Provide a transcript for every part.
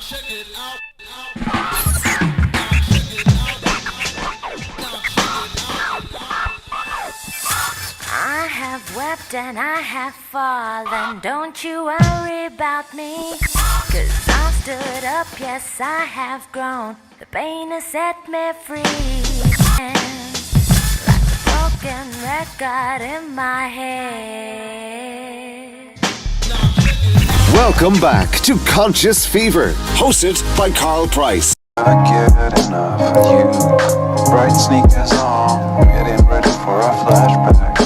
I have wept and I have fallen. Don't you worry about me. 'Cause I stood up, yes, I have grown. The pain has set me free. And like a broken record in my head. Welcome back to Conscious Fever, hosted by Carl Price. I get enough of you. Bright sneakers on, getting ready for a flashback.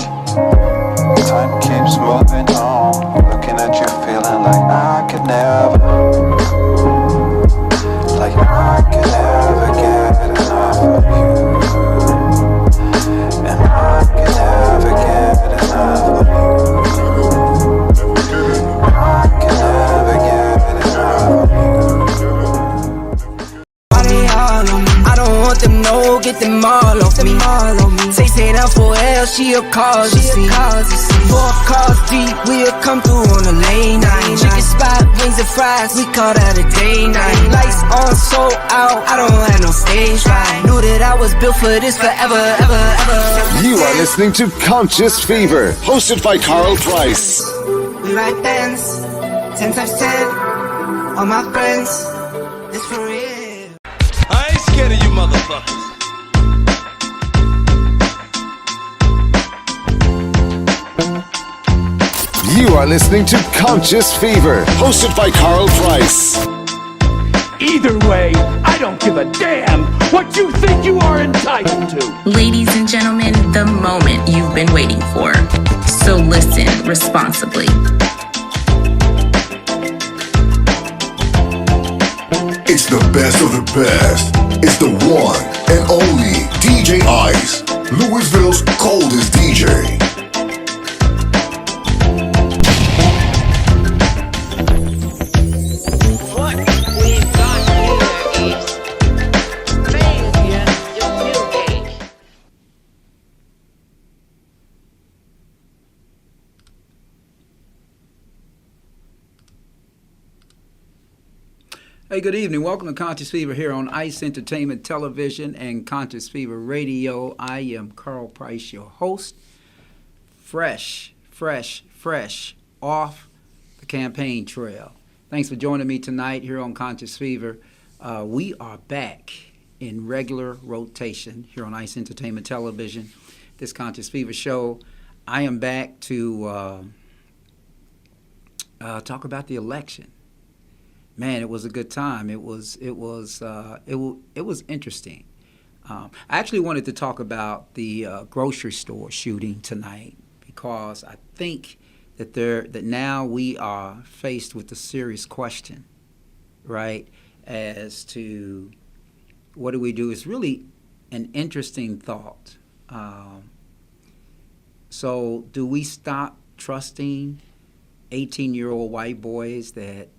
Time keeps moving on, looking at you, feeling like I could never get enough of you. And I could never get enough of you. I could never get enough of you. I don't want them, no, get them all off me. Say that for L, she a cause, you see. 4 cars deep, we'll come through on a late night. Chicken spot, wings and fries, we call that a day night. Lights on, sold out, I don't have no stage right. Knew that I was built for this forever, ever, ever. You are listening to Conscious Fever, hosted by Carl Price. We ride bands, 10 times 10, all my friends, it's for real. I ain't scared of you motherfuckers. You are listening to Conscious Fever, hosted by Carl Price. Either way, I don't give a damn what you think you are entitled to. Ladies and gentlemen, the moment you've been waiting for. So listen responsibly. It's the best of the best. It's the one and only DJ Ice, Louisville's coldest DJ. Hey, good evening. Welcome to Conscious Fever here on Ice Entertainment Television and Conscious Fever Radio. I am Carl Price, your host. Fresh off the campaign trail. Thanks for joining me tonight here on Conscious Fever. We are back in regular rotation here on Ice Entertainment Television. This Conscious Fever show. I am back to talk about the election. Man, it was a good time. It was interesting. I actually wanted to talk about the grocery store shooting tonight because I think that now we are faced with a serious question, right? As to what do we do? It's really an interesting thought. So, do we stop trusting 18-year-old white boys that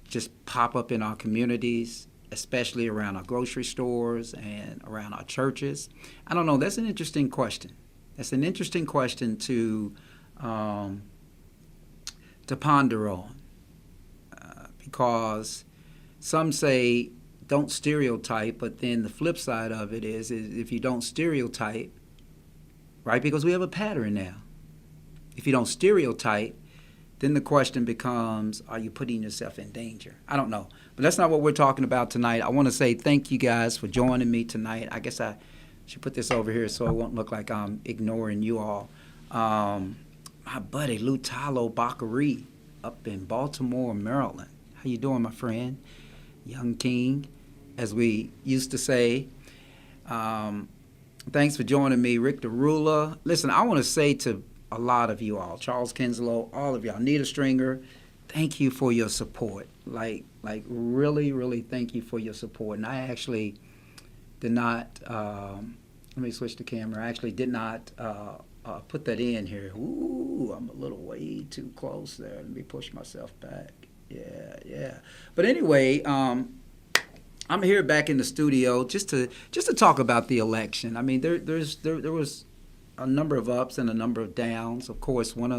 just pop up in our communities, especially around our grocery stores and around our churches? I don't know. That's an interesting question. That's an interesting question to ponder on because some say don't stereotype, but then the flip side of it is if you don't stereotype, right, because we have a pattern now. If you don't stereotype, then the question becomes, are you putting yourself in danger? I don't know. But that's not what we're talking about tonight. I want to say thank you guys for joining me tonight. I guess I should put this over here so it won't look like I'm ignoring you all. My buddy Lou Talo Bakari up in Baltimore, Maryland. How you doing, my friend? Young King, as we used to say. Thanks for joining me, Rick DeRula. Listen, I want to say to a lot of you all, Charles Kinslow, all of y'all, Nita Stringer, thank you for your support. Like really, really thank you for your support. And I actually did not, let me switch the camera. I actually did not put that in here. Ooh, I'm a little way too close there. Let me push myself back. Yeah. But anyway, I'm here back in the studio just to talk about the election. I mean, there was a number of ups and a number of downs. Of course, one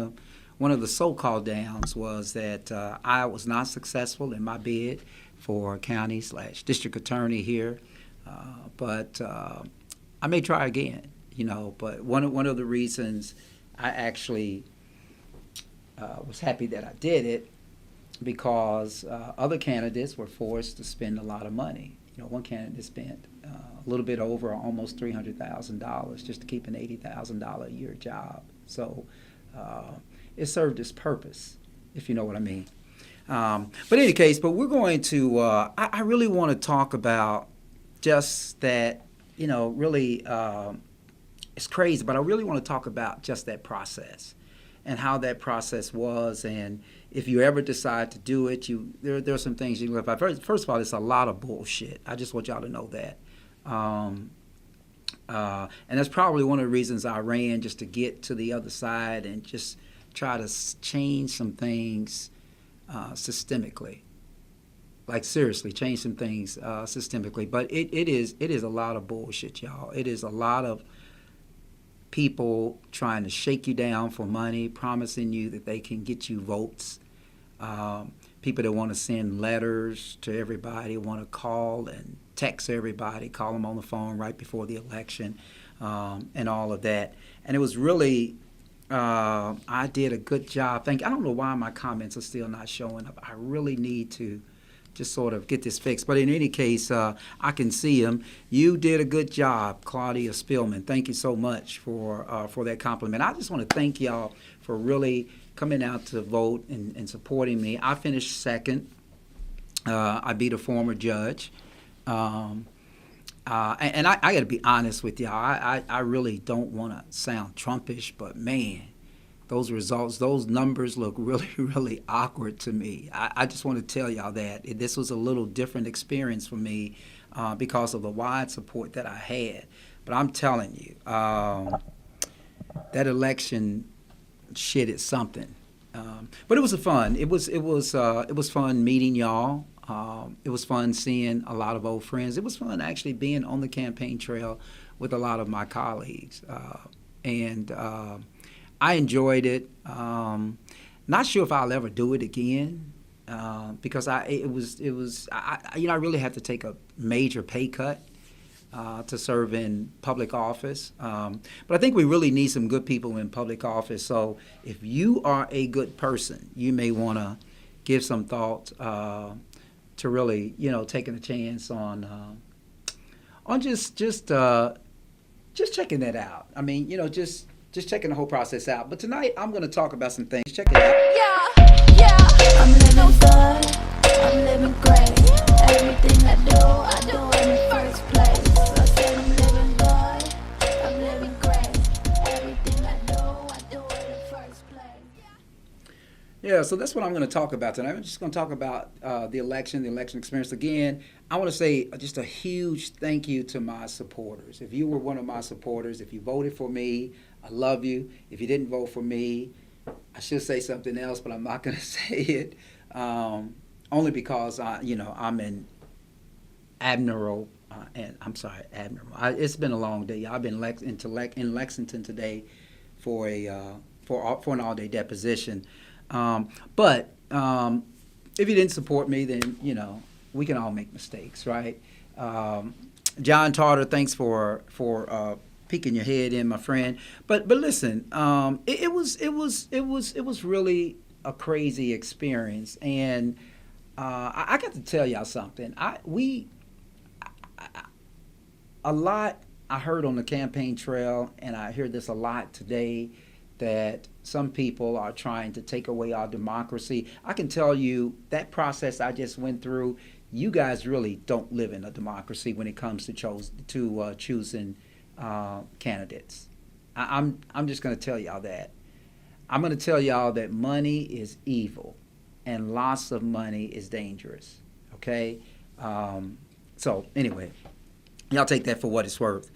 one of the so-called downs was that I was not successful in my bid for county/district attorney here, but I may try again. But one of the reasons I actually was happy that I did it, because other candidates were forced to spend a lot of money. One candidate spent a little bit over almost $300,000 just to keep an $80,000 a year job. So it served its purpose, if you know what I mean. But in any case, we're going to, I really want to talk about just that, really, it's crazy, but I really want to talk about just that process and how that process was. And if you ever decide to do it, there are some things you can live by. First of all, it's a lot of bullshit. I just want y'all to know that. And that's probably one of the reasons I ran, just to get to the other side and just try to change some things systemically. Like, seriously, change some things systemically. But it is a lot of bullshit, y'all. It is a lot of people trying to shake you down for money, promising you that they can get you votes. People that want to send letters to everybody, want to call and text everybody, call them on the phone right before the election, and all of that. And it was really, I did a good job. I don't know why my comments are still not showing up. I really need to just sort of get this fixed. But in any case, I can see him. You did a good job, Claudia Spillman. Thank you so much for that compliment. I just want to thank y'all for really coming out to vote and supporting me. I finished second. I beat a former judge. And I got to be honest with y'all. I really don't want to sound Trumpish, but man, those results, those numbers look really, really awkward to me. I just want to tell y'all that this was a little different experience for me because of the wide support that I had. But I'm telling you, that election shit is something. But it was fun. It was fun meeting y'all. It was fun seeing a lot of old friends. It was fun actually being on the campaign trail with a lot of my colleagues. And I enjoyed it. Not sure if I'll ever do it again, because I really had to take a major pay cut to serve in public office. But I think we really need some good people in public office. So if you are a good person, you may want to give some thought to really, taking a chance on just checking that out. I mean, just checking the whole process out. But tonight, I'm going to talk about some things. Check it out. Yeah. I'm living good. I'm living great. Everything I do in the first place. I said I'm living good. I'm living great. Everything I do in the first place. Yeah, so that's what I'm going to talk about tonight. I'm just going to talk about the election experience. Again, I want to say just a huge thank you to my supporters. If you were one of my supporters, if you voted for me, I love you. If you didn't vote for me, I should say something else, but I'm not going to say it. Only because I'm an admiral, it's been a long day. I've been in Lexington today for an all-day deposition. But if you didn't support me, then we can all make mistakes, right? John Tarter, thanks for peeking your head in, my friend. But listen, it was really a crazy experience, and I got to tell y'all something. A lot I heard on the campaign trail, and I hear this a lot today, that some people are trying to take away our democracy. I can tell you that process I just went through, you guys really don't live in a democracy when it comes to choosing candidates. I'm just going to tell y'all that. I'm going to tell y'all that money is evil and lots of money is dangerous, okay? So anyway, y'all take that for what it's worth.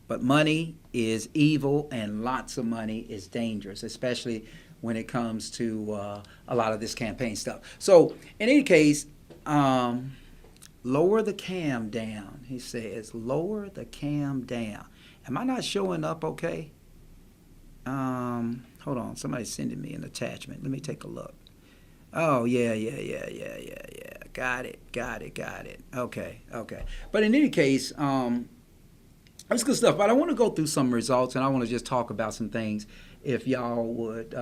But money is evil and lots of money is dangerous, especially when it comes to a lot of this campaign stuff. So in any case, lower the cam down, he says. Lower the cam down. Am I not showing up okay? Hold on, somebody's sending me an attachment. Let me take a look. Oh, yeah. Got it. Okay. But in any case, that's good stuff. But I want to go through some results, and I want to just talk about some things. If y'all would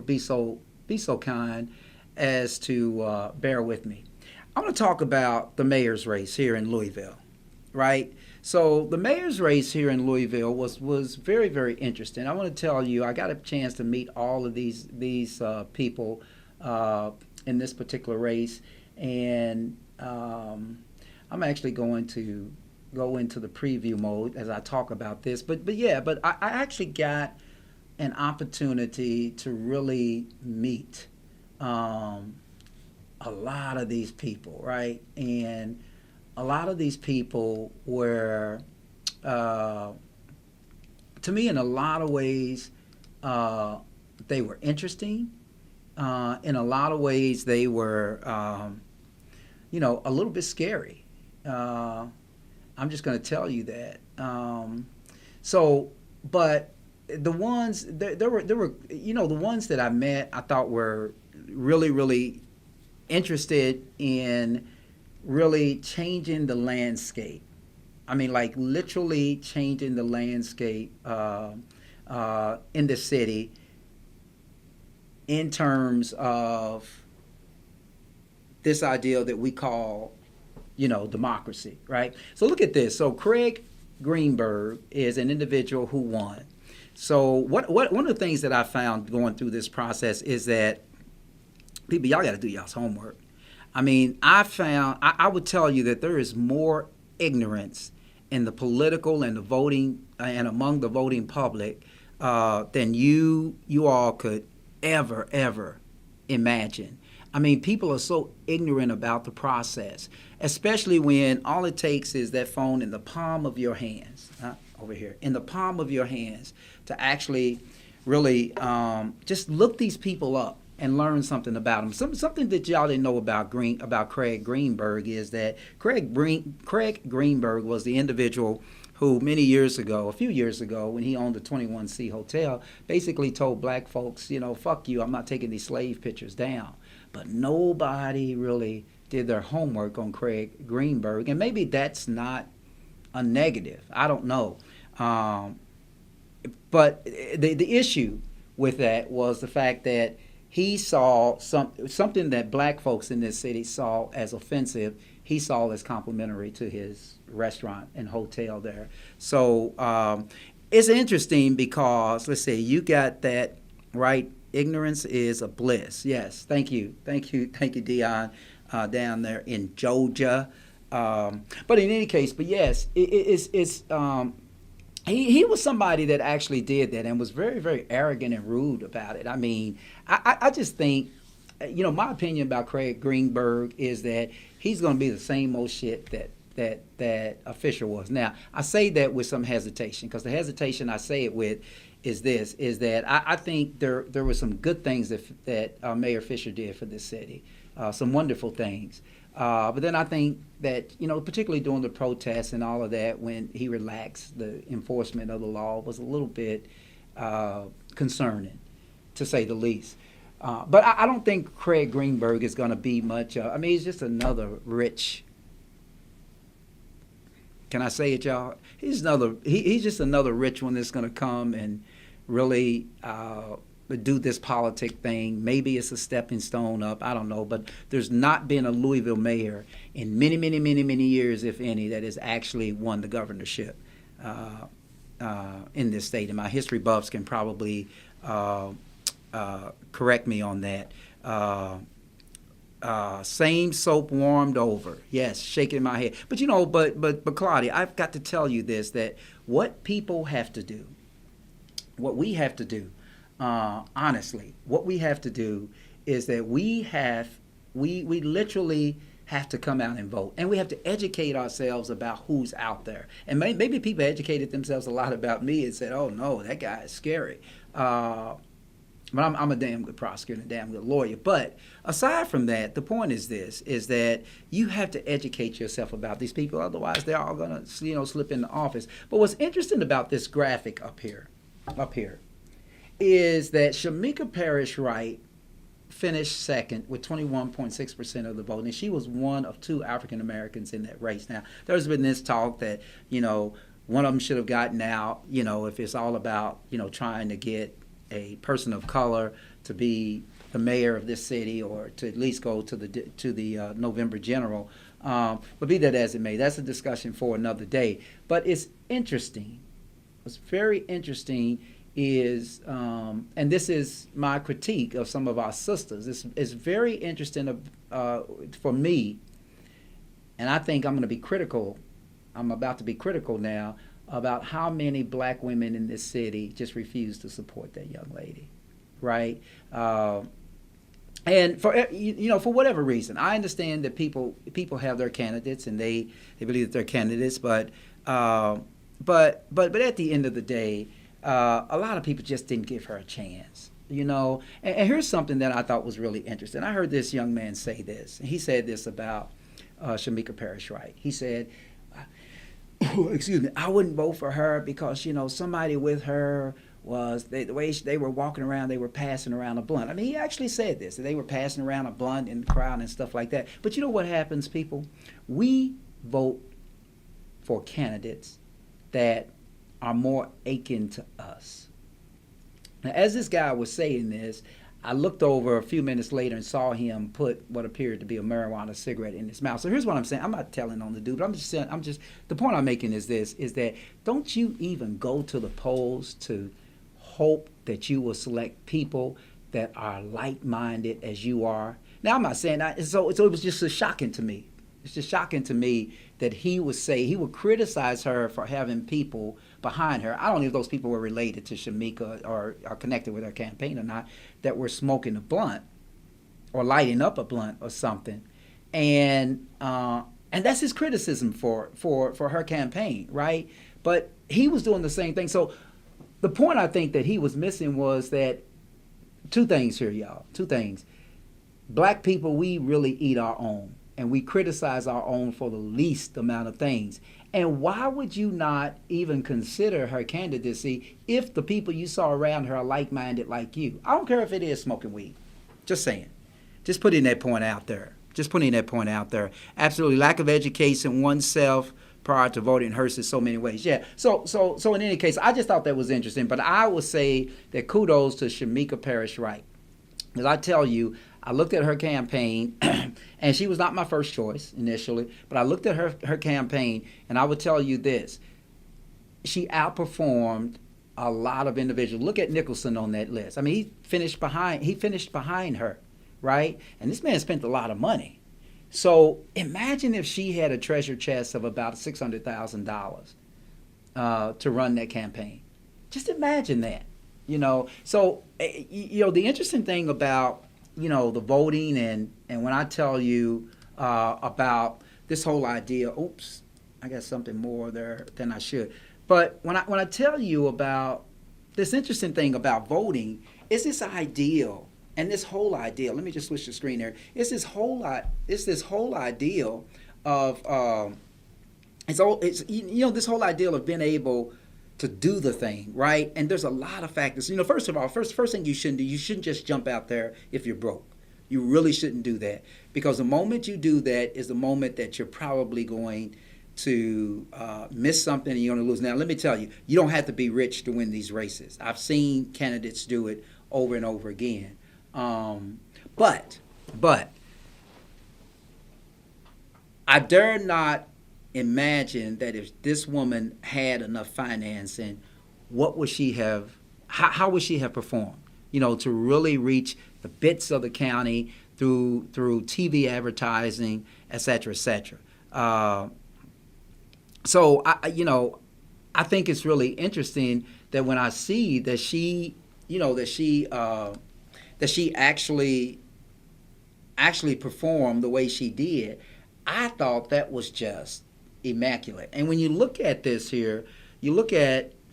be so kind as to bear with me. I want to talk about the mayor's race here in Louisville, right? So the mayor's race here in Louisville was very, very interesting. I want to tell you, I got a chance to meet all of these people in this particular race, and I'm actually going to go into the preview mode as I talk about this. But I actually got an opportunity to really meet a lot of these people, right? And a lot of these people were, to me, in a lot of ways, they were interesting. In a lot of ways, they were, a little bit scary. I'm just going to tell you that. But the ones there were, the ones that I met, I thought were really, really interested in really changing the landscape. I mean, like literally changing the landscape in the city in terms of this idea that we call, democracy, right? So look at this. So Craig Greenberg is an individual who won. So what one of the things that I found going through this process is that people, y'all got to do y'all's homework. I mean, I would tell you that there is more ignorance in the political and the voting and among the voting public than you all could ever imagine. I mean, people are so ignorant about the process, especially when all it takes is that phone in the palm of your hands, over here, in the palm of your hands, to actually really just look these people up and learn something about them. Something that y'all didn't know about Craig Greenberg is that Craig Greenberg was the individual who a few years ago, when he owned the 21C Hotel, basically told black folks, fuck you, I'm not taking these slave pictures down. But nobody really did their homework on Craig Greenberg, and maybe that's not a negative. I don't know. But the issue with that was the fact that he saw something that black folks in this city saw as offensive. He saw as complimentary to his restaurant and hotel there. So it's interesting because, let's see, you got that right. Ignorance is a bliss. Yes, thank you, Dion, down there in Georgia. But in any case, yes, he was somebody that actually did that and was very, very arrogant and rude about it. I mean, I just think, my opinion about Craig Greenberg is that he's going to be the same old shit that Fisher was. Now, I say that with some hesitation, because the hesitation I say it with is that I think there were some good things that Mayor Fisher did for this city, some wonderful things. But then I think that, particularly during the protests and all of that, when he relaxed the enforcement of the law, was a little bit concerning, to say the least. But I don't think Craig Greenberg is going to be much. He's just another rich. Can I say it, y'all? He's just another rich one that's going to come and really do this politic thing. Maybe it's a stepping stone up. I don't know. But there's not been a Louisville mayor in many, many, many, many years, if any, that has actually won the governorship in this state. And my history buffs can probably correct me on that. Same soap warmed over. Yes, shaking my head. But but Claudia, I've got to tell you this, that what people have to do, what we have to do, honestly, what we have to do is that we literally have to come out and vote. And we have to educate ourselves about who's out there. And maybe people educated themselves a lot about me and said, oh no, that guy is scary. But I'm a damn good prosecutor and a damn good lawyer. But aside from that, the point is this, is that you have to educate yourself about these people. Otherwise, they're all going to, slip into office. But what's interesting about this graphic up here is that Shamika Parrish Wright finished second with 21.6% of the vote, and she was one of 2 African Americans in that race. Now, there's been this talk that, one of them should have gotten out, if it's all about, trying to get a person of color to be the mayor of this city or to at least go to the November general. But be that as it may, that's a discussion for another day. But it's interesting. What's very interesting is, and this is my critique of some of our sisters, it's very interesting for me, and I think I'm going to be critical, I'm about to be critical now, about how many black women in this city just refuse to support that young lady, right? And for whatever reason, I understand that people have their candidates and they believe that they're candidates, but at the end of the day, a lot of people just didn't give her a chance, And here's something that I thought was really interesting. I heard this young man say this. He said this about Shamika Parrish Wright. He said, excuse me, I wouldn't vote for her because, somebody with her was, the way they were walking around, they were passing around a blunt. I mean, he actually said this, that they were passing around a blunt in the crowd and stuff like that. But you know what happens, people? We vote for candidates that are more akin to us. Now, as this guy was saying this, I looked over a few minutes later and saw him put what appeared to be a marijuana cigarette in his mouth. So here's what I'm saying. I'm not telling on the dude, but I'm just saying, the point I'm making is this, is that don't you even go to the polls to hope that you will select people that are like-minded as you are? Now, I'm not saying that, so it was just so shocking to me. It's just shocking to me that he would criticize her for having people behind her. I don't know if those people were related to Shamika or are connected with her campaign or not, that were smoking a blunt or lighting up a blunt or something. And that's his criticism for her campaign, right? But he was doing the same thing. So the point I think that he was missing was that 2 things here, y'all. 2 things. Black people, we really eat our own. And we criticize our own for the least amount of things. And why would you not even consider her candidacy if the people you saw around her are like-minded like you? I don't care if it is smoking weed. Just saying. Just putting that point out there. Absolutely. Lack of education oneself prior to voting hurts in so many ways. Yeah. So in any case, I just thought that was interesting. But I would say that kudos to Shamika Parrish Wright. Because I tell you, I looked at her campaign, and she was not my first choice initially, but I looked at her campaign, and I would tell you this. She outperformed a lot of individuals. Look at Nicholson on that list. I mean, he finished behind her, right? And this man spent a lot of money. So imagine if she had a treasure chest of about $600,000 to run that campaign. Just imagine that, So, the interesting thing about the voting and when I tell you about this whole idea, oops, I got something more there than I should. But when I tell you about this interesting thing about voting, it's this ideal and this whole ideal. Let me just switch the screen there. It's this whole ideal of this whole ideal of being able to do the thing, right? And there's a lot of factors. First of all, first thing you shouldn't do, you shouldn't just jump out there if you're broke. You really shouldn't do that, because the moment you do that is the moment that you're probably going to miss something and you're going to lose. Now, let me tell you, you don't have to be rich to win these races. I've seen candidates do it over and over again. But I dare not imagine that if this woman had enough financing, what would she have, how would she have performed, to really reach the bits of the county through TV advertising, et cetera, et cetera. So I think it's really interesting that when I see that she actually performed the way she did, I thought that was just immaculate. And when you look at this here,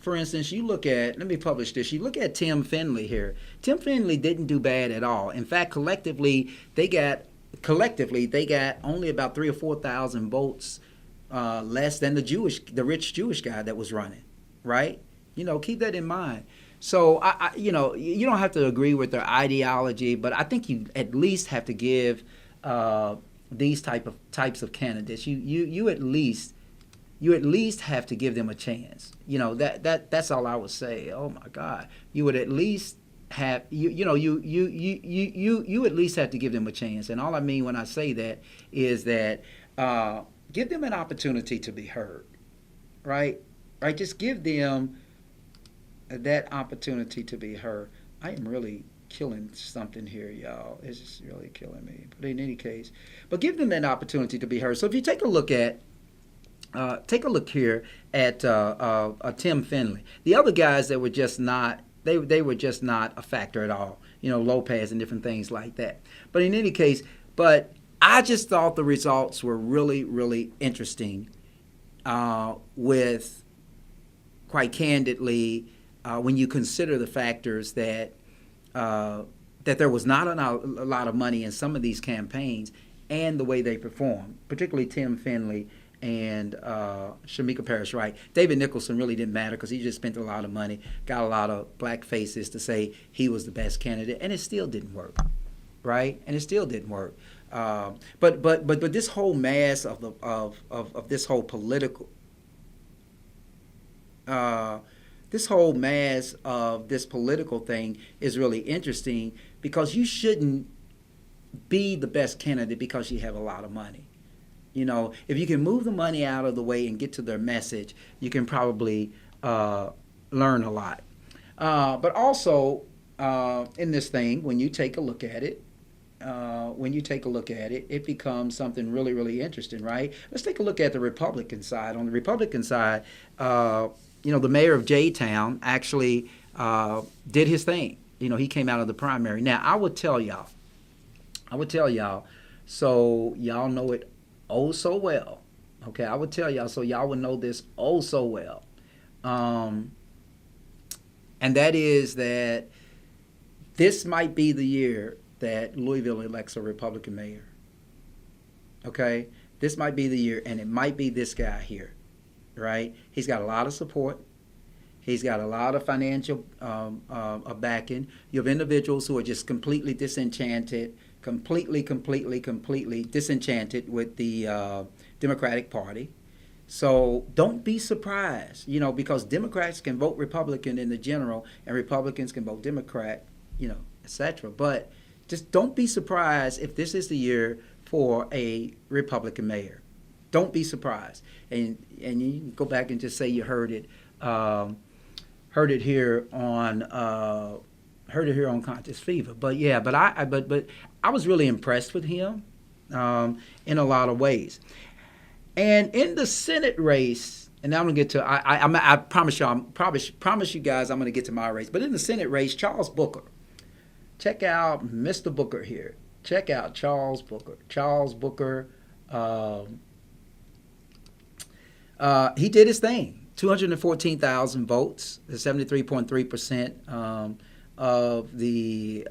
for instance, let me publish this. You look at Tim Finley here. Tim Finley didn't do bad at all. In fact, collectively, they got only about 3,000 or 4,000 votes less than the rich Jewish guy that was running, right? Keep that in mind. So you know, you don't have to agree with their ideology, but I think you at least have to give these types of candidates. You at least have to give them a chance. You know, that's all I would say. Oh my God, you would at least have you at least have to give them a chance. And all I mean when I say that is that give them an opportunity to be heard, right? Right, just give them that opportunity to be heard. I am really killing something here, y'all. It's just really killing me. But in any case, but give them that opportunity to be heard. So if you take a look here at Tim Finley, the other guys that were just not, they were just not a factor at all. You know, Lopez and different things like that. But in any case, but I just thought the results were really, really interesting. With, quite candidly, when you consider the factors that there was not a lot of money in some of these campaigns and the way they performed, particularly Tim Finley and Shamika Parrish Wright. David Nicholson really didn't matter because he just spent a lot of money, got a lot of black faces to say he was the best candidate, and it still didn't work, right? And it still didn't work. But this whole mass of this whole political. This whole mass of this political thing is really interesting because you shouldn't be the best candidate because you have a lot of money. You know, if you can move the money out of the way and get to their message, you can probably learn a lot. But also in this thing, when you take a look at it, it becomes something really, really interesting, right? Let's take a look at the Republican side. On the Republican side, you know, the mayor of J-Town actually did his thing. You know, he came out of the primary. Now, I would tell y'all, so y'all know it oh so well. Okay, I would tell y'all so y'all would know this oh so well. And that is that this might be the year that Louisville elects a Republican mayor. Okay, this might be the year, and it might be this guy here. Right? He's got a lot of support. He's got a lot of financial backing. You have individuals who are just completely disenchanted, completely disenchanted with the Democratic Party. So don't be surprised, you know, because Democrats can vote Republican in the general and Republicans can vote Democrat, you know, etc. But just don't be surprised if this is the year for a Republican mayor. Don't be surprised, and you can go back and just say you heard it here on Conscious Fever. But yeah, but I was really impressed with him in a lot of ways. And in the Senate race, and now I'm gonna get to I promise you guys I'm gonna get to my race. But in the Senate race, Charles Booker. Check out Mr. Booker here. Check out Charles Booker. Charles Booker. He did his thing. 214,000 votes, 73.3% of the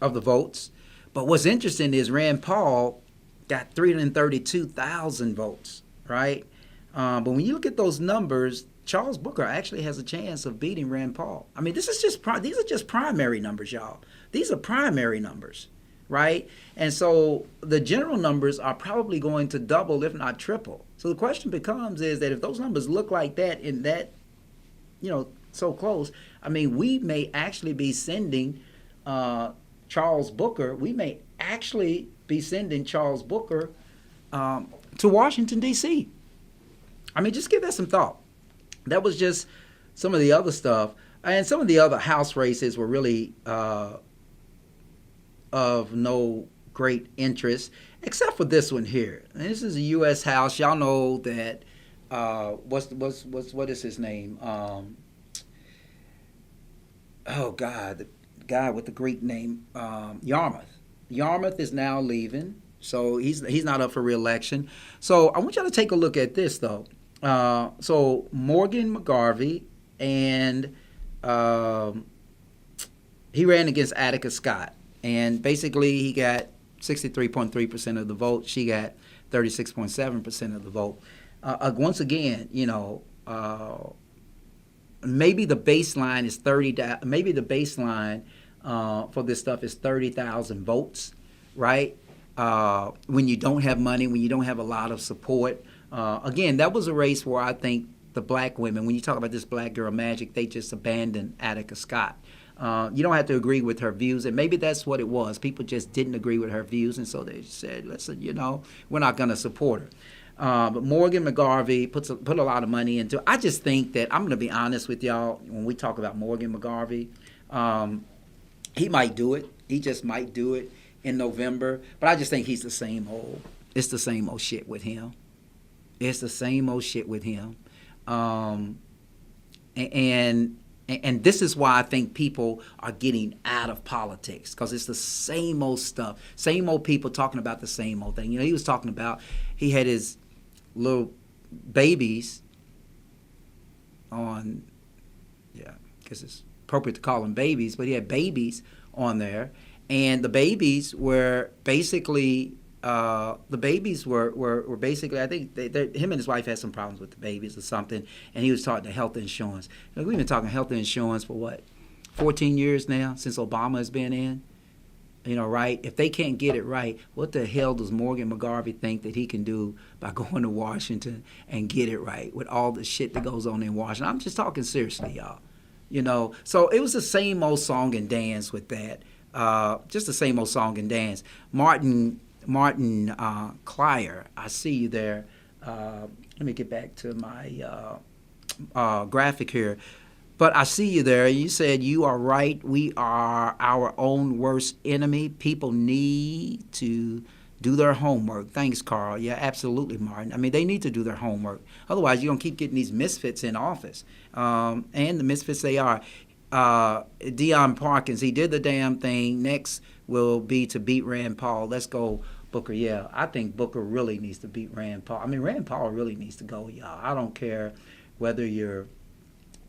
votes. But what's interesting is Rand Paul got 332,000 votes, right? But when you look at those numbers, Charles Booker actually has a chance of beating Rand Paul. I mean, these are just primary numbers, y'all. These are primary numbers. Right? And so the general numbers are probably going to double, if not triple. So the question becomes is that if those numbers look like that in that, you know, so close, I mean, we may actually be sending Charles Booker, to Washington, D.C. I mean, just give that some thought. That was just some of the other stuff. And some of the other House races were really of no great interest, except for this one here. And this is a U.S. House. Y'all know that. What is his name? Oh God, the guy with the Greek name, Yarmouth. Yarmouth is now leaving, so he's not up for re-election. So I want y'all to take a look at this though. So Morgan McGarvey and he ran against Attica Scott. And basically, he got 63.3% of the vote. She got 36.7% of the vote. Once again, you know, maybe the baseline is 30. Maybe the baseline for this stuff is 30,000 votes, right? When you don't have money, when you don't have a lot of support. Again, that was a race where I think the black women, when you talk about this black girl magic, they just abandoned Attica Scott. You don't have to agree with her views, and maybe that's what it was. People just didn't agree with her views, and so they said, listen, we're not going to support her. But Morgan McGarvey put a lot of money into it. I just think that, I'm going to be honest with y'all, when we talk about Morgan McGarvey, he might do it. He just might do it in November. But I just think he's the same old. It's the same old shit with him. It's the same old shit with him. And this is why I think people are getting out of politics, because it's the same old stuff, same old people talking about the same old thing. He was talking about, he had his little babies on, yeah, because it's appropriate to call them babies, but he had babies on there, and the babies were basically, I think him and his wife had some problems with the babies or something, and he was talking to health insurance. We've been talking health insurance for 14 years now, since Obama has been in, right? If they can't get it right, what the hell does Morgan McGarvey think that he can do by going to Washington and get it right with all the shit that goes on in Washington? I'm just talking seriously, y'all. So it was the same old song and dance with that. Just the same old song and dance. Martin Clyer, I see you there. Let me get back to my graphic here. But I see you there. You said you are right. We are our own worst enemy. People need to do their homework. Thanks, Carl. Yeah, absolutely, Martin. I mean, they need to do their homework. Otherwise, you're going to keep getting these misfits in office. And the misfits they are. Deion Parkins, he did the damn thing. Next will be to beat Rand Paul. Let's go, Booker. Yeah, I think Booker really needs to beat Rand Paul. I mean, Rand Paul really needs to go, y'all. I don't care whether you're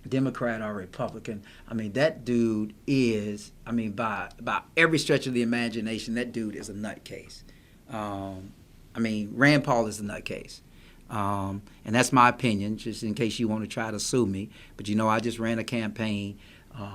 Democrat or Republican. I mean, that dude is, by every stretch of the imagination, that dude is a nutcase. Rand Paul is a nutcase. And that's my opinion, just in case you want to try to sue me. But I just ran a campaign,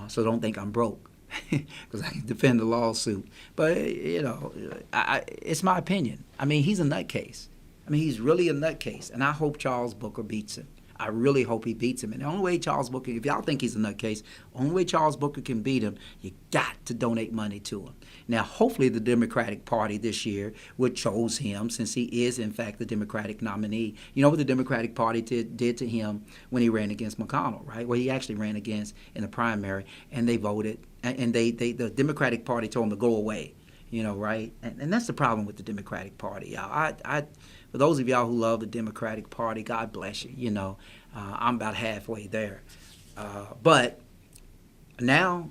so don't think I'm broke, because I can defend the lawsuit. But, it's my opinion. He's a nutcase. He's really a nutcase, and I hope Charles Booker beats him. I really hope he beats him. And the only way Charles Booker, if y'all think he's a nutcase, the only way Charles Booker can beat him, you got to donate money to him. Now, hopefully the Democratic Party this year would chose him, since he is, in fact, the Democratic nominee. You know what the Democratic Party did to him when he ran against McConnell, right? Well, he actually ran against in the primary, and they voted, and the Democratic Party told him to go away, right? And that's the problem with the Democratic Party, y'all. For those of y'all who love the Democratic Party, God bless you. I'm about halfway there. But now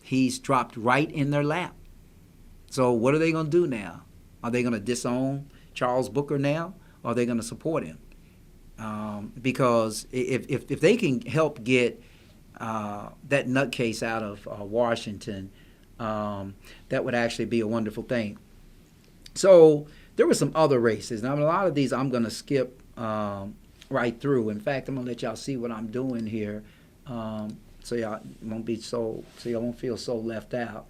he's dropped right in their lap. So what are they going to do now? Are they going to disown Charles Booker now, or are they going to support him? Because if they can help get that nutcase out of Washington, that would actually be a wonderful thing. So there were some other races. Now, a lot of these I'm going to skip right through. In fact, I'm going to let y'all see what I'm doing here, so y'all won't feel so left out.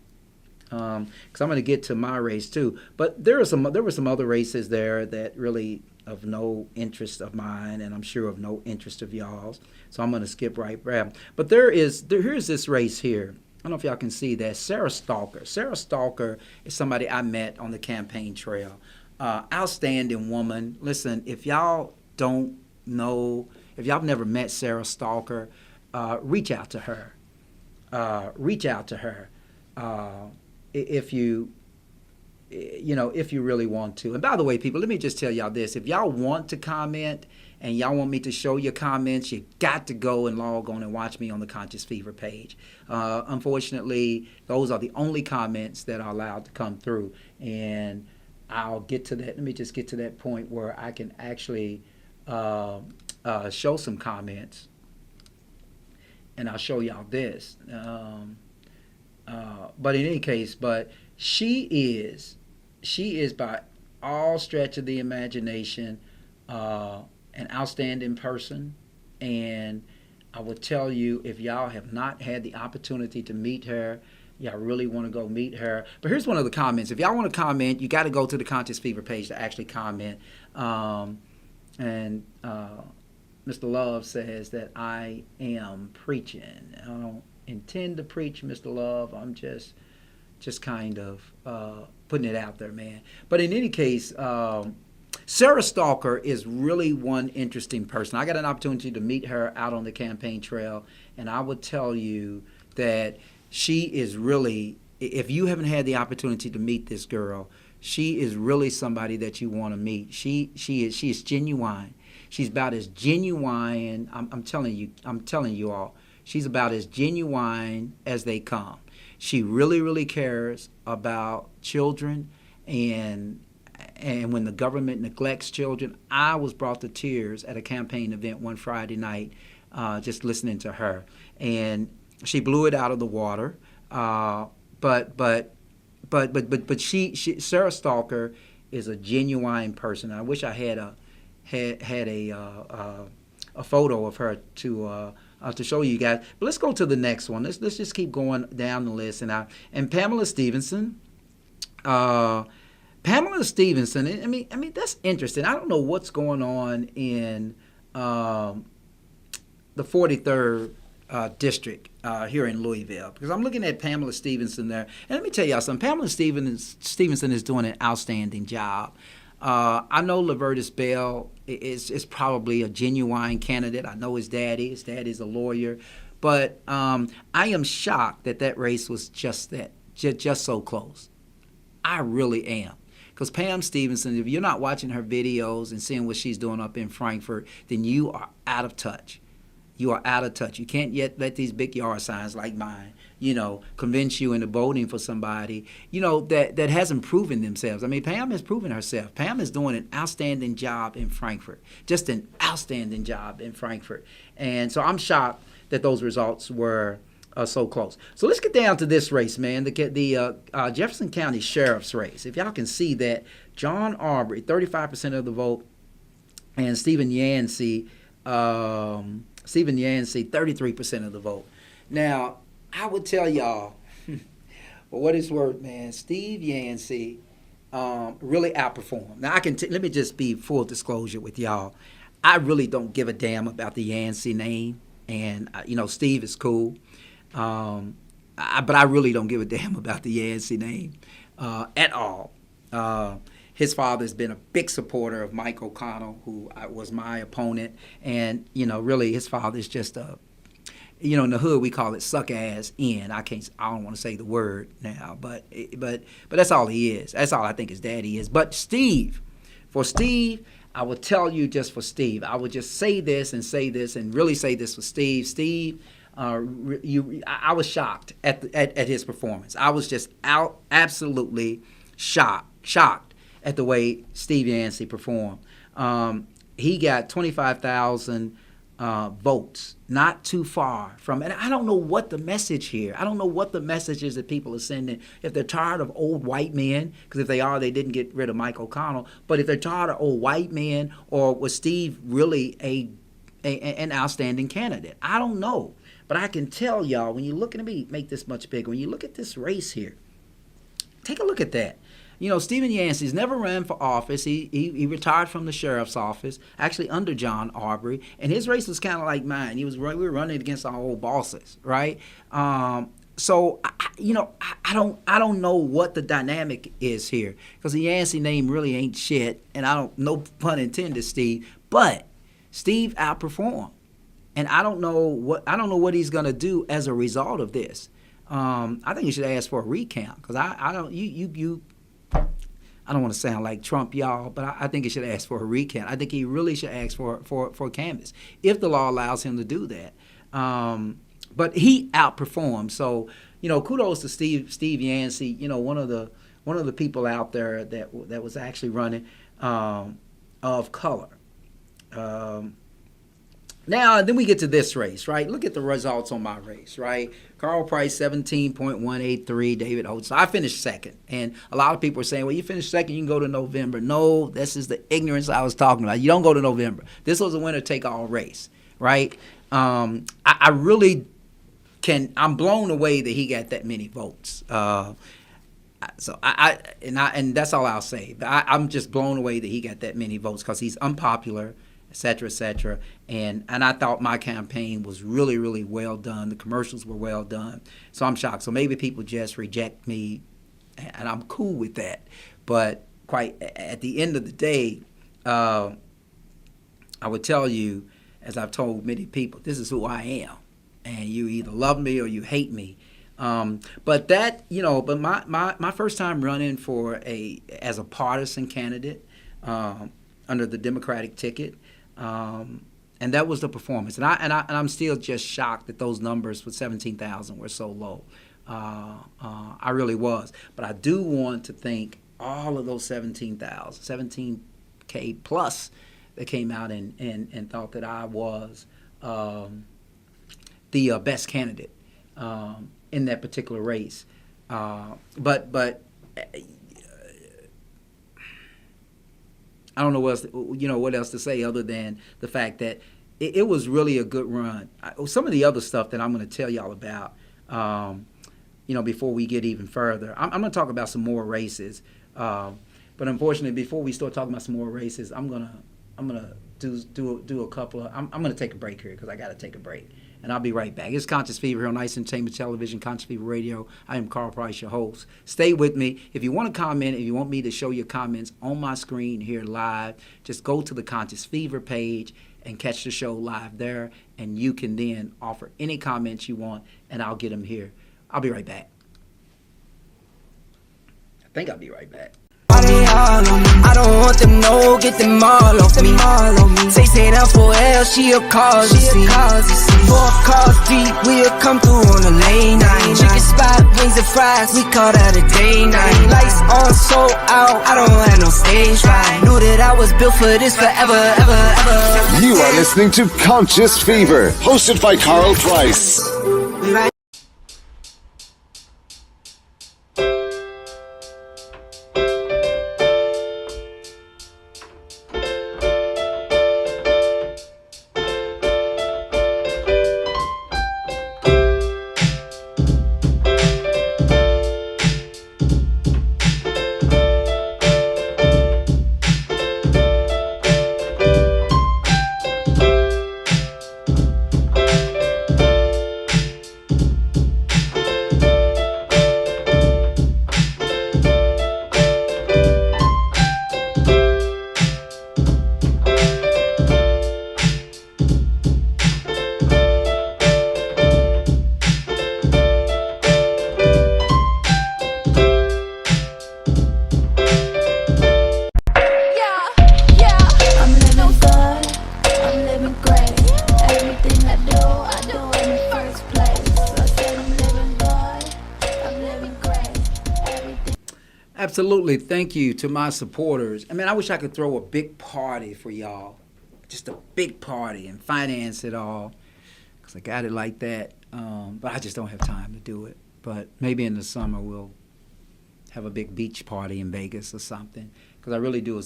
Because I'm going to get to my race too. But there were some other races there that really of no interest of mine, and I'm sure of no interest of y'all's. So I'm going to skip right back. But here's this race here. I don't know if y'all can see that. Sarah Stalker. Sarah Stalker is somebody I met on the campaign trail. Outstanding woman. Listen, if y'all don't know, if y'all have never met Sarah Stalker, reach out to her. If you really want to. And by the way, people, let me just tell y'all this. If y'all want to comment and y'all want me to show your comments, you got to go and log on and watch me on the Conscious Fever page. Unfortunately, those are the only comments that are allowed to come through. And I'll get to that. Let me just get to that point where I can actually show some comments. And I'll show y'all this. But in any case, she is by all stretch of the imagination an outstanding person, and I will tell you, if y'all have not had the opportunity to meet her, y'all really want to go meet her. But here's one of the comments. If y'all want to comment, you got to go to the Conscious Fever page to actually comment. Mr. Love says that I am preaching. I don't intend to preach, Mr. Love. I'm just kind of putting it out there, man. But in any case, Sarah Stalker is really one interesting person. I got an opportunity to meet her out on the campaign trail, and I would tell you that she is really, if you haven't had the opportunity to meet this girl, she is really somebody that you want to meet. She is genuine. She's about as genuine. I'm telling you all. She's about as genuine as they come. She really, really cares about children, and when the government neglects children, I was brought to tears at a campaign event one Friday night, just listening to her, and she blew it out of the water. But she Sarah Stalker is a genuine person. I wish I had a photo of her to show you guys. But let's go to the next one. Let's just keep going down the list. And Pamela Stevenson. Pamela Stevenson. I mean that's interesting. I don't know what's going on in the 43rd district here in Louisville, because I'm looking at Pamela Stevenson there. And let me tell y'all something. Pamela Stevenson is doing an outstanding job. I know Lavertus Bell is probably a genuine candidate. I know his daddy. His daddy's a lawyer. But I am shocked that race was just so close. I really am. Because Pam Stevenson, if you're not watching her videos and seeing what she's doing up in Frankfort, then you are out of touch. You are out of touch. You can't yet let these big yard signs like mine, convince you into voting for somebody, that hasn't proven themselves. I mean, Pam has proven herself. Pam is doing an outstanding job in Frankfort, just an outstanding job in Frankfort. And so I'm shocked that those results were so close. So let's get down to this race, man, the Jefferson County Sheriff's race. If y'all can see that, John Arbery, 35% of the vote, and Stephen Yancey, 33% of the vote. Now, I would tell y'all, for what it's worth, man, Steve Yancey really outperformed. Now, let me just be full disclosure with y'all. I really don't give a damn about the Yancey name, and Steve is cool, but I really don't give a damn about the Yancey name at all. His father's been a big supporter of Mike O'Connell, who was my opponent. And, really his father's just in the hood we call it suck ass in. I don't want to say the word now, but that's all he is. That's all I think his daddy is. But for Steve, I will tell you just for Steve, I would just say this and really say this for Steve. Steve, I was shocked at his performance. I was just absolutely shocked at the way Steve Yancey performed. He got 25,000 votes, not too far from, and I don't know what the message here. I don't know what the message is that people are sending. If they're tired of old white men, because if they are, they didn't get rid of Mike O'Connell. But if they're tired of old white men, or was Steve really an outstanding candidate? I don't know. But I can tell y'all, when you're looking at me make this much bigger, when you look at this race here, take a look at that. Stephen Yancey's never ran for office. He retired from the sheriff's office, actually under John Arbery, and his race was kind of like mine. We were running against our old bosses, right? So I don't know what the dynamic is here, because the Yancey name really ain't shit, and no pun intended, Steve. But Steve outperformed, and I don't know what he's gonna do as a result of this. I think you should ask for a recount, because I don't want to sound like Trump, y'all, but I think he should ask for a recount. I think he really should ask for a canvass, if the law allows him to do that. But he outperformed. So, kudos to Steve Yancey, one of the people out there that was actually running of color. Now, then we get to this race, right? Look at the results on my race, right? Carl Price, 17.183. David Holtz. So I finished second. And a lot of people are saying, well, you finished second, you can go to November. No, this is the ignorance I was talking about. You don't go to November. This was a winner-take-all race, right? I really I'm blown away that he got that many votes. So and that's all I'll say. I'm just blown away that he got that many votes because he's unpopular, et cetera, and I thought my campaign was really, really well done. The commercials were well done, so I'm shocked. So maybe people just reject me, and I'm cool with that. But quite at the end of the day, I would tell you, as I've told many people, this is who I am, and you either love me or you hate me. But that, but my first time running as a partisan candidate under the Democratic ticket, and that was the performance. And I'm still just shocked that those numbers for 17,000 were so low. I really was. But I do want to thank all of those 17K plus that came out and thought that I was the best candidate in that particular race. But I don't know what else to say other than the fact that it was really a good run. Some of the other stuff that I'm going to tell y'all about, before we get even further, I'm going to talk about some more races. But unfortunately, before we start talking about some more races, I'm gonna do a couple of. I'm gonna take a break here because I got to take a break, and I'll be right back. It's Conscious Fever here on Ice Entertainment Television, Conscious Fever Radio. I am Carl Price, your host. Stay with me. If you want to comment, if you want me to show your comments on my screen here live, just go to the Conscious Fever page and catch the show live there, and you can then offer any comments you want, and I'll get them here. I'll be right back. I think I'll be right back. I don't want them, no, get them all off me. Say down for L, she a cause, you see. 4 cars deep, we'll come through on a late night. Chicken spot, wings and fries, we call that a day night. Lights on, sold out, I don't have no stage right. Knew that I was built for this forever, ever. You are listening to Conscious Fever, hosted by Carl Price. Absolutely. Thank you to my supporters. I mean, I wish I could throw a big party for y'all. Just a big party and finance it all. Because I got it like that. But I just don't have time to do it. But maybe in the summer we'll have a big beach party in Vegas or something. Because I really do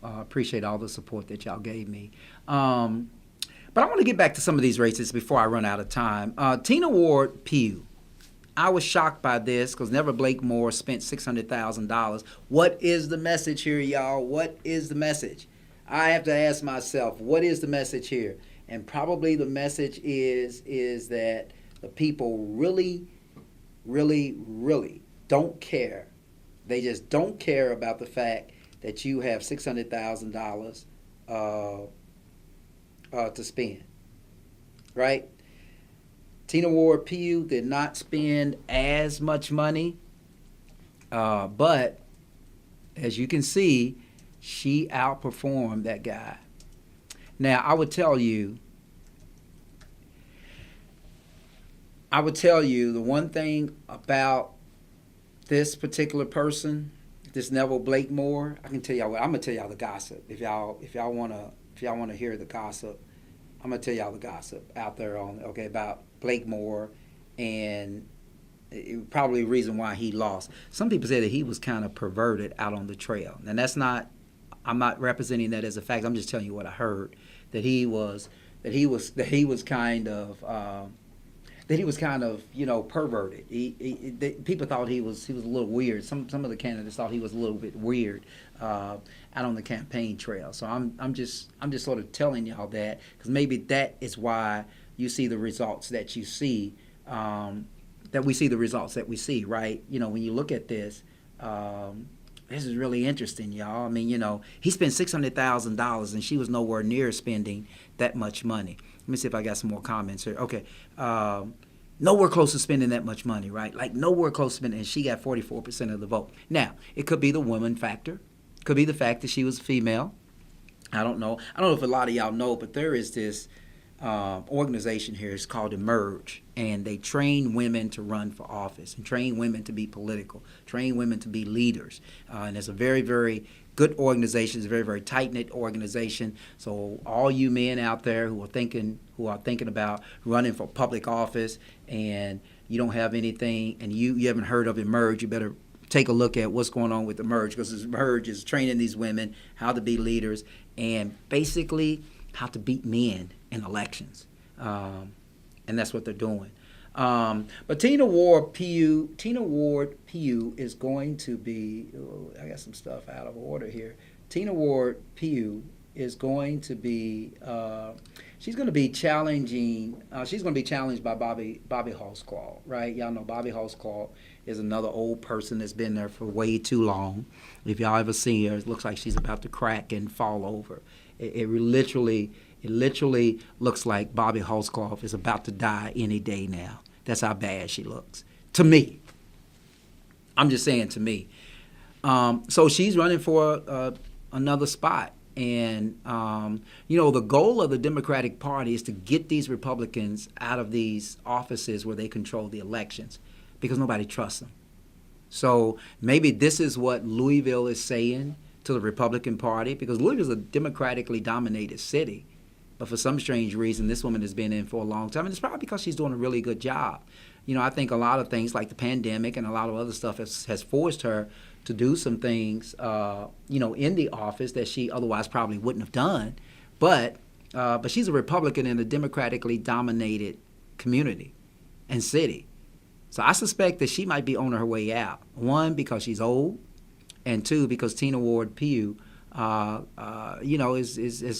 appreciate all the support that y'all gave me. But I want to get back to some of these races before I run out of time. Tina Ward Pugh. I was shocked by this because Never Blakemore spent $600,000. What is the message here, y'all? What is the message? I have to ask myself, what is the message here? And probably the message is that the people really, really, really don't care. They just don't care about the fact that you have $600,000 to spend, right? Tina Ward Pugh did not spend as much money, but as you can see, she outperformed that guy. Now, I would tell you the one thing about this particular person, this Neville Blakemore, I can tell y'all what, I'm gonna tell y'all the gossip. If y'all wanna hear the gossip, I'm gonna tell y'all the gossip out there about Blakemore, and probably the reason why he lost. Some people say that he was kind of perverted out on the trail, and I'm not representing that as a fact. I'm just telling you what I heard, that he was that he was kind of perverted. People thought he was a little weird. Some of the candidates thought he was a little bit weird out on the campaign trail. So I'm just sort of telling y'all that, because maybe that is why you see the results that you see, that we see the results that we see, right? When you look at this, this is really interesting, y'all. I mean, he spent $600,000 and she was nowhere near spending that much money. Let me see if I got some more comments here. Okay. Nowhere close to spending that much money, right? Like nowhere close to spending, and she got 44% of the vote. Now, it could be the woman factor. It could be the fact that she was female. I don't know. I don't know if a lot of y'all know, but there is this organization here. It's called Emerge, and they train women to run for office and train women to be political, train women to be leaders. And it's a very, very good organization. It's a very, very tight-knit organization. So all you men out there who are thinking about running for public office and you don't have anything and you haven't heard of Emerge, you better take a look at what's going on with Emerge, because Emerge is training these women how to be leaders and basically how to beat men in elections. And that's what they're doing. But Tina Ward Pugh is going to be, I got some stuff out of order here. Tina Ward Pugh is going to be, she's going to be challenged by Bobby Holtzclaw, right? Y'all know Bobby Holtzclaw is another old person that's been there for way too long. If y'all ever seen her, it looks like she's about to crack and fall over. It literally looks like Bobby Holtzclaw is about to die any day now. That's how bad she looks. To me. I'm just saying, to me. So she's running for another spot. And, the goal of the Democratic Party is to get these Republicans out of these offices where they control the elections, because nobody trusts them. So maybe this is what Louisville is saying to the Republican Party, because Louisville is a democratically dominated city. But for some strange reason, this woman has been in for a long time. And it's probably because she's doing a really good job. I think a lot of things like the pandemic and a lot of other stuff has forced her to do some things, in the office that she otherwise probably wouldn't have done. But she's a Republican in a democratically dominated community and city. So I suspect that she might be on her way out. One, because she's old, and two, because Tina Ward Pugh, has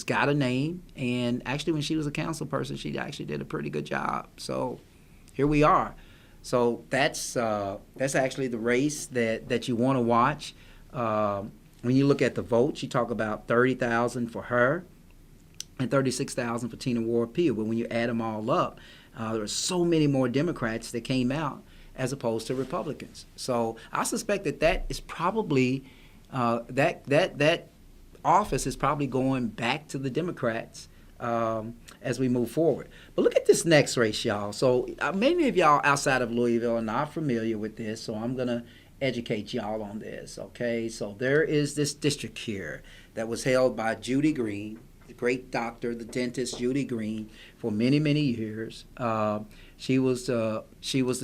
got a name. And actually, when she was a council person, she actually did a pretty good job. So here we are. So that's actually the race that you want to watch. When you look at the votes, you talk about 30,000 for her and 36,000 for Tina Ward Pugh. But when you add them all up, there are so many more Democrats that came out as opposed to Republicans. So I suspect that is probably that office is probably going back to the Democrats as we move forward. But look at this next race, y'all. So many of y'all outside of Louisville are not familiar with this, so I'm going to educate y'all on this, okay? So there is this district here that was held by Judy Green, the great doctor, the dentist Judy Green, for many, many years. She was the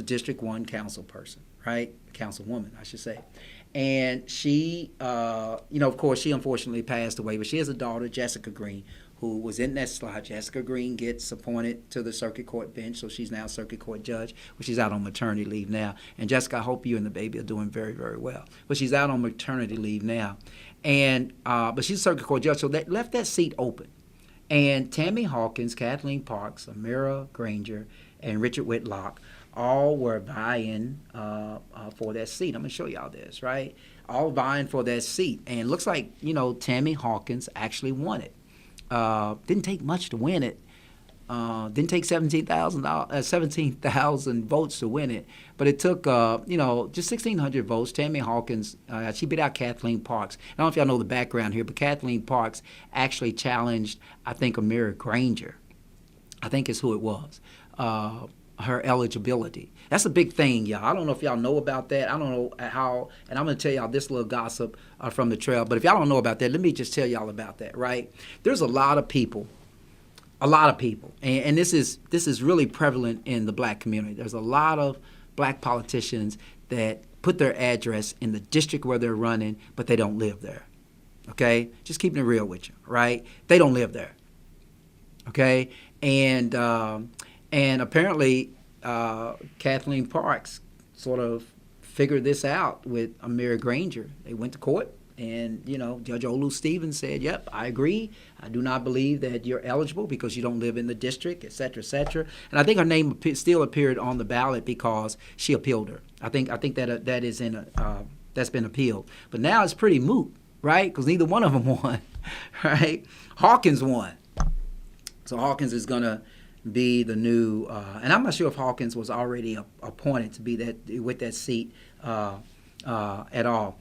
District 1 council person, right? Councilwoman, I should say. And she, of course, she unfortunately passed away, but she has a daughter, Jessica Green, who was in that slot. Jessica Green gets appointed to the circuit court bench, so she's now circuit court judge. Well, she's out on maternity leave now. And Jessica, I hope you and the baby are doing very, very well. But she's out on maternity leave now. And but she's a circuit court judge, so that left that seat open. And Tammy Hawkins, Kathleen Parks, Amira Granger, and Richard Whitlock all were vying for that seat. I'm going to show y'all this, right? All vying for that seat. And it looks like, Tammy Hawkins actually won it. Didn't take much to win it. Didn't take 17,000 votes to win it. But it took, just 1,600 votes. Tammy Hawkins, she beat out Kathleen Parks. I don't know if y'all know the background here, but Kathleen Parks actually challenged, I think, Amira Granger. I think is who it was. Her eligibility. That's a big thing, y'all. I don't know if y'all know about that. I don't know how, and I'm going to tell y'all this little gossip from the trail, but if y'all don't know about that, let me just tell y'all about that, right? There's a lot of people, and this is really prevalent in the black community. There's a lot of black politicians that put their address in the district where they're running, but they don't live there, okay? Just keeping it real with you, right? They don't live there. Okay, and apparently Kathleen Parks sort of figured this out with Amir Granger. They went to court, and Judge Olu Stevens said, "Yep, I agree. I do not believe that you're eligible because you don't live in the district, et cetera, et cetera." And I think her name still appeared on the ballot because she appealed her. I think that that is that's been appealed. But now it's pretty moot, right? Because neither one of them won, right? Hawkins won, so Hawkins is gonna be the new, and I'm not sure if Hawkins was already appointed to be with that seat at all.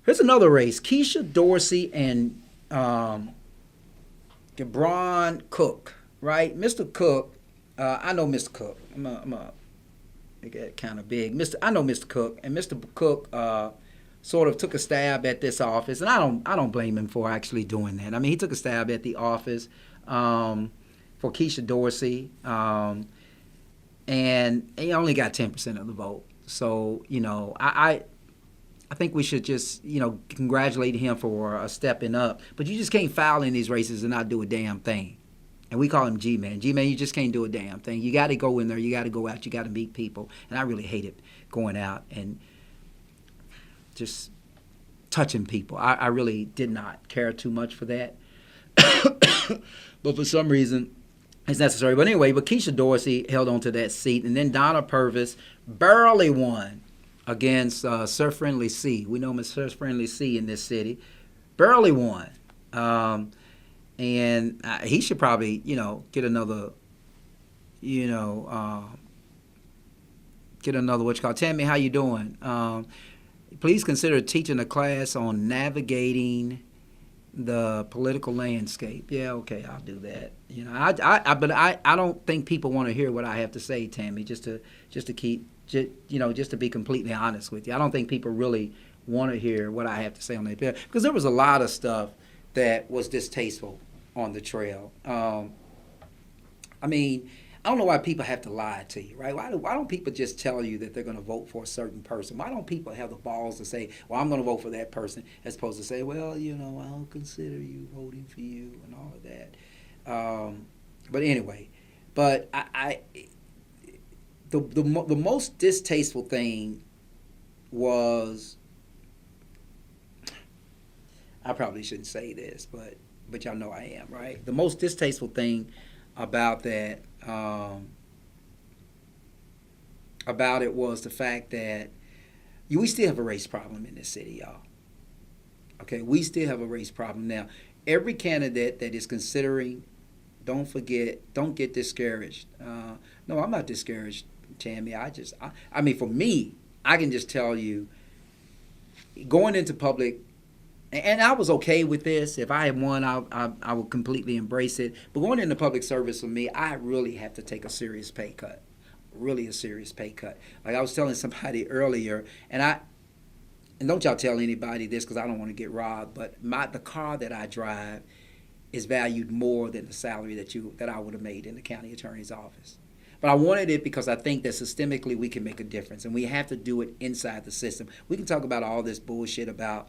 Here's another race: Keisha Dorsey and Gibran Cook. Right, Mr. Cook. I know Mr. Cook. I'm a make that kind of big. I know Mr. Cook, and Mr. Cook sort of took a stab at this office, and I don't blame him for actually doing that. I mean, he took a stab at the office for Keisha Dorsey, and he only got 10% of the vote. So I think we should just congratulate him for stepping up. But you just can't foul in these races and not do a damn thing. And we call him G-Man. G-Man, you just can't do a damn thing. You got to go in there. You got to go out. You got to meet people. And I really hated going out and just touching people. I really did not care too much for that. But for some reason, it's necessary. But anyway, Keisha Dorsey held on to that seat. And then Donna Purvis barely won against Sir Friendly C. We know Miss Sir Friendly C in this city. Barely won. And he should probably, get another, what you call. Tammy, how you doing? Please consider teaching a class on navigating the political landscape. Yeah, okay, I'll do that. But I don't think people want to hear what I have to say, Tammy. Just to be completely honest with you, I don't think people really want to hear what I have to say on that because there was a lot of stuff that was distasteful on the trail. I mean, I don't know why people have to lie to you, right? Why don't people just tell you that they're going to vote for a certain person? Why don't people have the balls to say, well, I'm going to vote for that person, as opposed to say, well, I'll consider you voting for you and all of that. But anyway, the most distasteful thing was, I probably shouldn't say this, but y'all know I am, right? The most distasteful thing about that, about it was the fact that we still have a race problem in this city, y'all. Okay, we still have a race problem. Now, every candidate that is considering, don't get discouraged. No, I'm not discouraged, Tammy. I mean, for me, I can just tell you, going into public, and I was okay with this. If I had won, I would completely embrace it. But going into public service for me, I really have to take a serious pay cut. Really a serious pay cut. Like I was telling somebody earlier, and don't y'all tell anybody this because I don't want to get robbed, but the car that I drive is valued more than the salary that I would have made in the county attorney's office. But I wanted it because I think that systemically we can make a difference, and we have to do it inside the system. We can talk about all this bullshit about,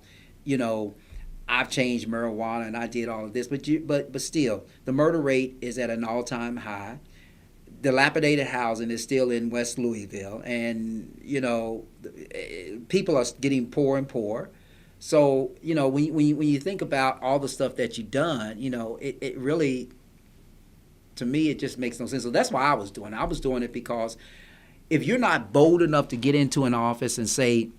I've changed marijuana and I did all of this, but still, the murder rate is at an all-time high. Dilapidated housing is still in West Louisville, and people are getting poorer and poorer. So when you think about all the stuff that you've done, it really, to me, it just makes no sense. So that's why I was doing it. I was doing it because if you're not bold enough to get into an office and say,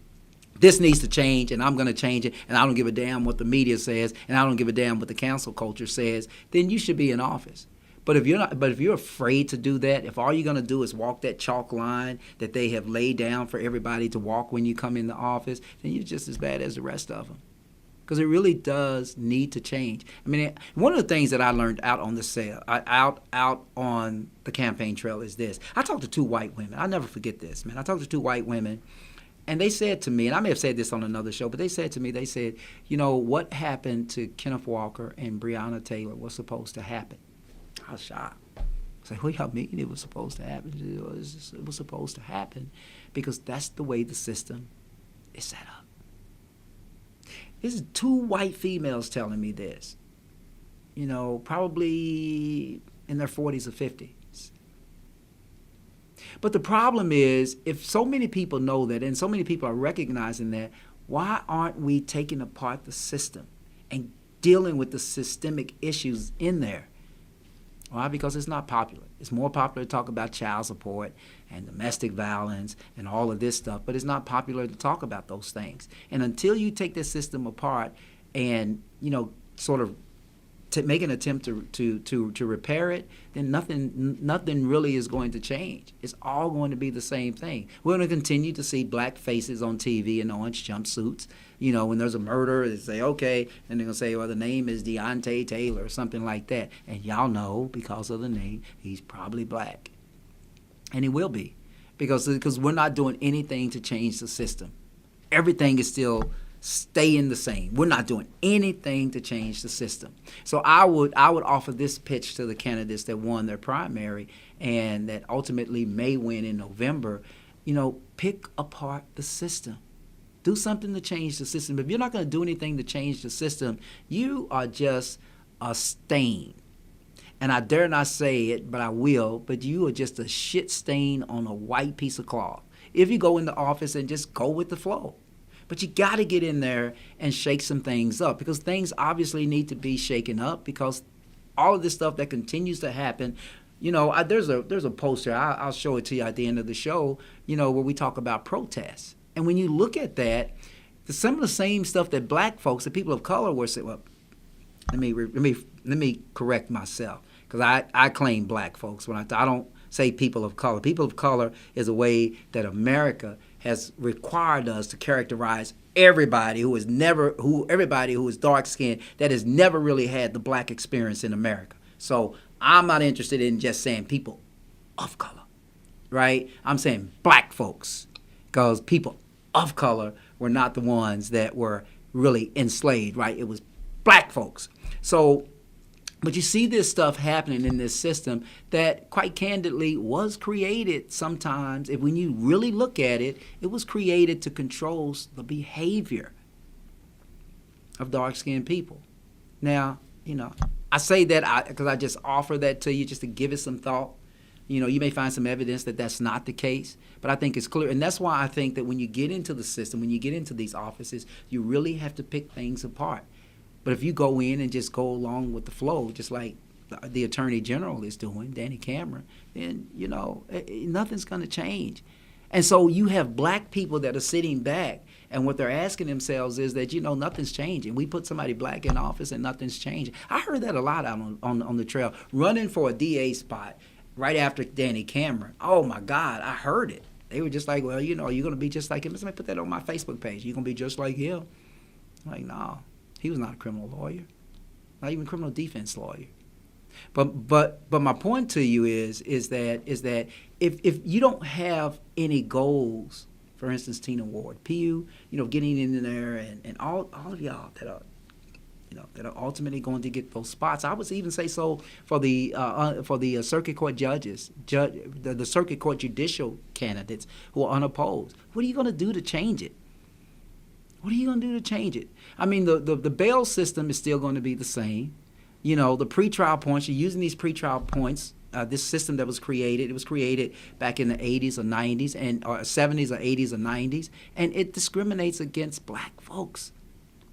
this needs to change, and I'm going to change it, and I don't give a damn what the media says, and I don't give a damn what the council culture says, then you should be in office. But if you're afraid to do that, if all you're going to do is walk that chalk line that they have laid down for everybody to walk when you come in the office, then you're just as bad as the rest of them. Because it really does need to change. I mean, one of the things that I learned out on on the campaign trail is this. I talked to two white women. I'll never forget this, man. I talked to two white women, and they said to me, and I may have said this on another show, but they said to me, what happened to Kenneth Walker and Breonna Taylor was supposed to happen. I was shocked. I was like, what do y'all mean it was supposed to happen? It was supposed to happen because that's the way the system is set up. This is two white females telling me this. Probably in their 40s or 50s. But the problem is, if so many people know that and so many people are recognizing that, why aren't we taking apart the system and dealing with the systemic issues in there? Why? Because it's not popular. It's more popular to talk about child support and domestic violence and all of this stuff, but it's not popular to talk about those things. And until you take this system apart and, sort of make an attempt to repair it, then nothing really is going to change. It's all going to be the same thing. We're going to continue to see black faces on TV in orange jumpsuits. When there's a murder, they say, okay, and they're going to say, well, the name is Deontay Taylor or something like that. And y'all know, because of the name, he's probably black. And he will be, because we're not doing anything to change the system. Everything is still staying the same. We're not doing anything to change the system. So I would offer this pitch to the candidates that won their primary and that ultimately may win in November. Pick apart the system. Do something to change the system. If you're not going to do anything to change the system, you are just a stain. And I dare not say it, but I will, but you are just a shit stain on a white piece of cloth. If you go in the office and just go with the flow. But you got to get in there and shake some things up, because things obviously need to be shaken up, because all of this stuff that continues to happen, there's a poster, I'll show it to you at the end of the show, where we talk about protests. And when you look at that, some of the same stuff that black folks, the people of color were saying, well, let me correct myself, because I claim black folks when I don't say people of color. People of color is a way that America has required us to characterize everybody who is dark skinned, that has never really had the black experience in America. So I'm not interested in just saying people of color, right? I'm saying black folks, because people of color were not the ones that were really enslaved, right? It was black folks. So, but you see this stuff happening in this system that, quite candidly, was created sometimes, if when you really look at it, it was created to control the behavior of dark-skinned people. Now, I say that because I just offer that to you just to give it some thought. You may find some evidence that that's not the case, but I think it's clear. And that's why I think that when you get into the system, when you get into these offices, you really have to pick things apart. But if you go in and just go along with the flow, just like the Attorney General is doing, Danny Cameron, then, nothing's going to change. And so you have black people that are sitting back, and what they're asking themselves is that, nothing's changing. We put somebody black in office and nothing's changing. I heard that a lot out on the trail, running for a DA spot right after Danny Cameron. Oh, my God, I heard it. They were just like, well, you're going to be just like him. Somebody put that on my Facebook page. You're going to be just like him. I'm like, no. He was not a criminal lawyer, not even a criminal defense lawyer. But my point to you is that if you don't have any goals, for instance, Tina Ward, PU, getting in there and all of y'all that are ultimately going to get those spots. I would even say so for the circuit court judges, the circuit court judicial candidates who are unopposed. What are you going to do to change it? What are you going to do to change it? I mean, the bail system is still going to be the same. The pretrial points, you're using these pretrial points, this system that was created, it was created back in the 80s or 90s, or 70s or 80s or 90s, and it discriminates against black folks,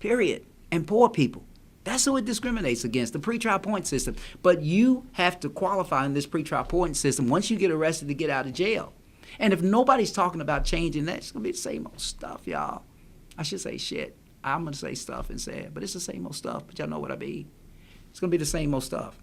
period, and poor people. That's who it discriminates against, the pretrial point system. But you have to qualify in this pretrial point system once you get arrested to get out of jail. And if nobody's talking about changing that, it's going to be the same old stuff, y'all. I should say shit. I'm going to say stuff and say it, but it's the same old stuff. But y'all know what I mean. It's going to be the same old stuff.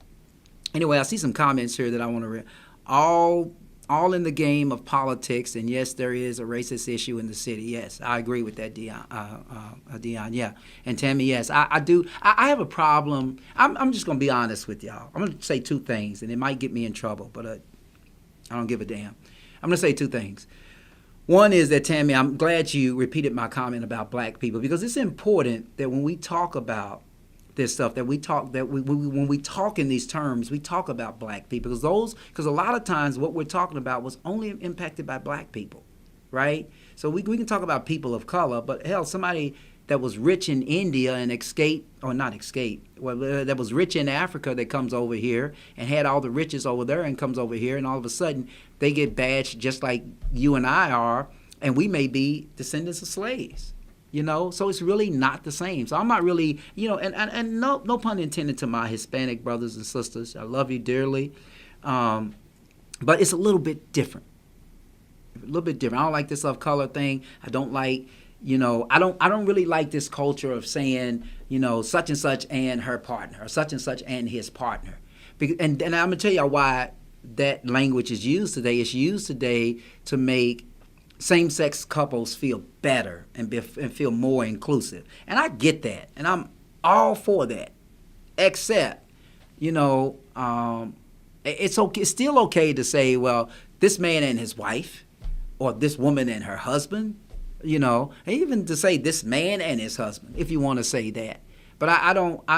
Anyway, I see some comments here that I want to read. All in the game of politics, and yes, there is a racist issue in the city. Yes, I agree with that, Dion. Yeah. And Tammy, yes, I do. I have a problem. I'm just going to be honest with y'all. I'm going to say two things, and it might get me in trouble, but I don't give a damn. I'm going to say two things. One is that, Tammy, I'm glad you repeated my comment about black people, because it's important that when we talk about this stuff, when we talk in these terms, we talk about black people, because a lot of times what we're talking about was only impacted by black people, right? So we can talk about people of color, but hell, somebody that was rich in India and that was rich in Africa that comes over here and had all the riches over there and comes over here, and all of a sudden they get badged just like you and I are, and we may be descendants of slaves. So it's really not the same. So I'm not really, and no pun intended to my Hispanic brothers and sisters. I love you dearly, but it's a little bit different. A little bit different. I don't like this of color thing. I don't like, I don't really like this culture of saying, such and such and her partner, or such and such and his partner. And I'm gonna tell you why that language is used today. It's used today to make same-sex couples feel better and feel more inclusive. And I get that, and I'm all for that, except, it's still okay to say, well, this man and his wife, or this woman and her husband, and even to say this man and his husband, if you want to say that. But I'm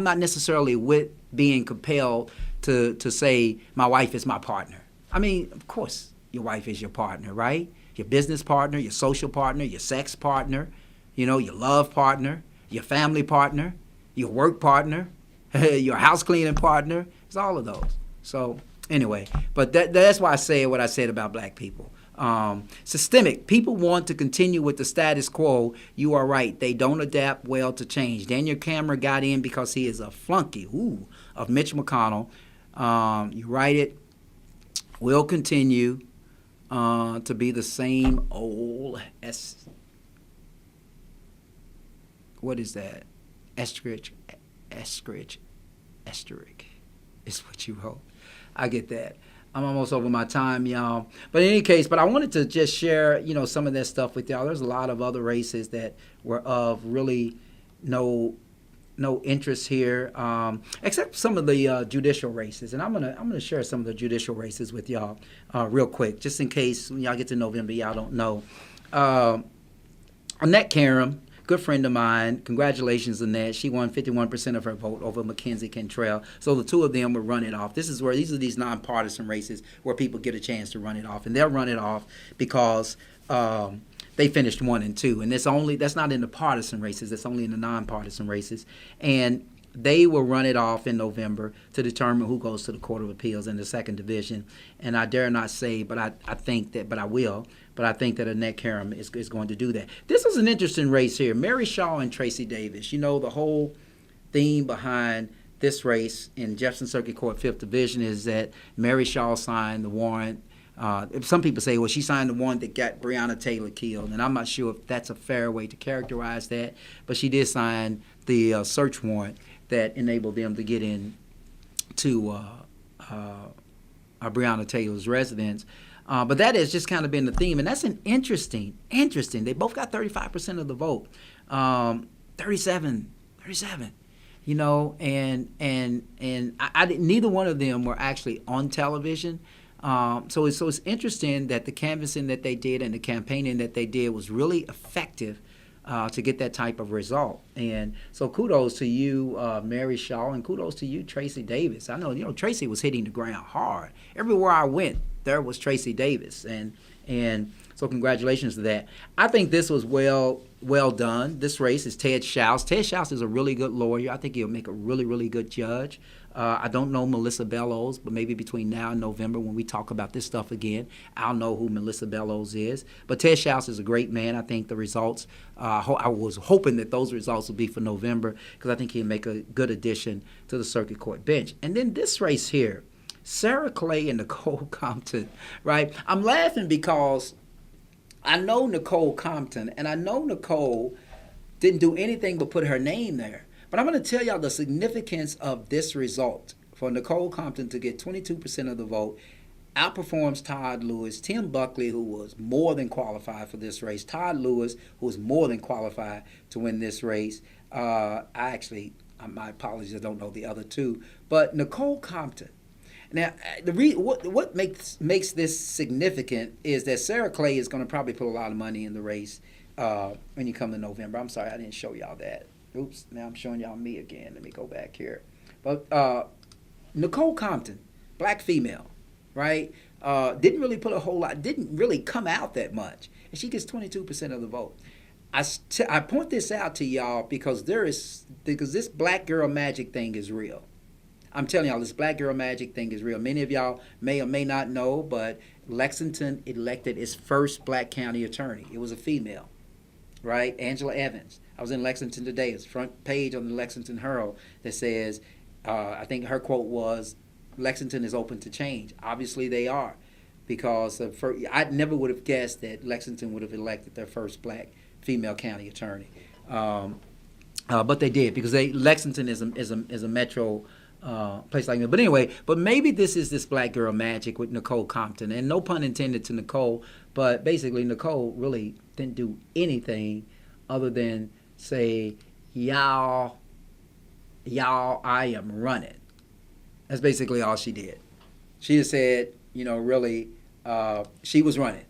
not necessarily with being compelled to say my wife is my partner. I mean, of course, your wife is your partner, right? Your business partner, your social partner, your sex partner, your love partner, your family partner, your work partner, your house cleaning partner. It's all of those. So anyway, but that's why I say what I said about black people. Systemic. People want to continue with the status quo. You are right. They don't adapt well to change. Daniel Cameron got in because he is a flunky of Mitch McConnell. You write it. Will continue to be the same old what is that? Asterisk is what you wrote. I get that. I'm almost over my time, y'all. But in any case, I wanted to just share, some of that stuff with y'all. There's a lot of other races that were of really no interest here, except some of the judicial races. And I'm gonna share some of the judicial races with y'all real quick, just in case when y'all get to November, y'all don't know. Annette Karam, good friend of mine. Congratulations, Annette. She won 51% of her vote over Mackenzie Cantrell. So the two of them will run it off. These are these nonpartisan races where people get a chance to run it off, and they'll run it off because they finished 1 and 2, and that's not in the partisan races. That's only in the nonpartisan races, and they will run it off in November to determine who goes to the Court of Appeals in the second division. And I dare not say, but I think that Annette Karam is going to do that. This is an interesting race here. Mary Shaw and Tracy Davis. The whole theme behind this race in Jefferson Circuit Court 5th Division is that Mary Shaw signed the warrant. Some people say, well, she signed the warrant that got Breonna Taylor killed, and I'm not sure if that's a fair way to characterize that, but she did sign the search warrant that enabled them to get in to Breonna Taylor's residence. But that has just kind of been the theme, and that's an interesting. They both got 35% of the vote, 37. And I didn't, neither one of them were actually on television. So it's interesting that the canvassing that they did and the campaigning that they did was really effective to get that type of result. And so kudos to you, Mary Shaw, and kudos to you, Tracy Davis. I know, Tracy was hitting the ground hard. Everywhere I went, there was Tracy Davis. And so congratulations to that. I think this was well done. This race is Ted Shouse. Ted Shouse is a really good lawyer. I think he'll make a really, really good judge. I don't know Melissa Bellows, but maybe between now and November when we talk about this stuff again, I'll know who Melissa Bellows is. But Ted Shouse is a great man. I think the results, I was hoping that those results would be for November because I think he'll make a good addition to the circuit court bench. And then this race here, Sarah Clay and Nicole Compton, right? I'm laughing because I know Nicole Compton, and I know Nicole didn't do anything but put her name there. But I'm going to tell y'all the significance of this result. For Nicole Compton to get 22% of the vote, outperforms Todd Lewis, Tim Buckley, who was more than qualified for this race, Todd Lewis, who was more than qualified to win this race. My apologies, I don't know the other two. But Nicole Compton. Now, what makes this significant is that Sarah Clay is going to probably put a lot of money in the race when you come to November. I'm sorry, I didn't show y'all that. Oops, now I'm showing y'all me again. Let me go back here. But Nicole Compton, black female, right? Didn't really put a whole lot, didn't really come out that much. and she gets 22% of the vote. I point this out to y'all because this black girl magic thing is real. I'm telling y'all, this black girl magic thing is real. Many of y'all may or may not know, but Lexington elected its first black county attorney. It was a female, right? Angela Evans. I was in Lexington today. It's front page on the Lexington Herald that says, I think her quote was, Lexington is open to change. Obviously they are, because I never would have guessed that Lexington would have elected their first black female county attorney. But they did, because Lexington is a metro place like that. But anyway, maybe this is this black girl magic with Nicole Compton, and no pun intended to Nicole, but basically Nicole really didn't do anything other than say, y'all, I am running. That's basically all she did. She just said, really, she was running,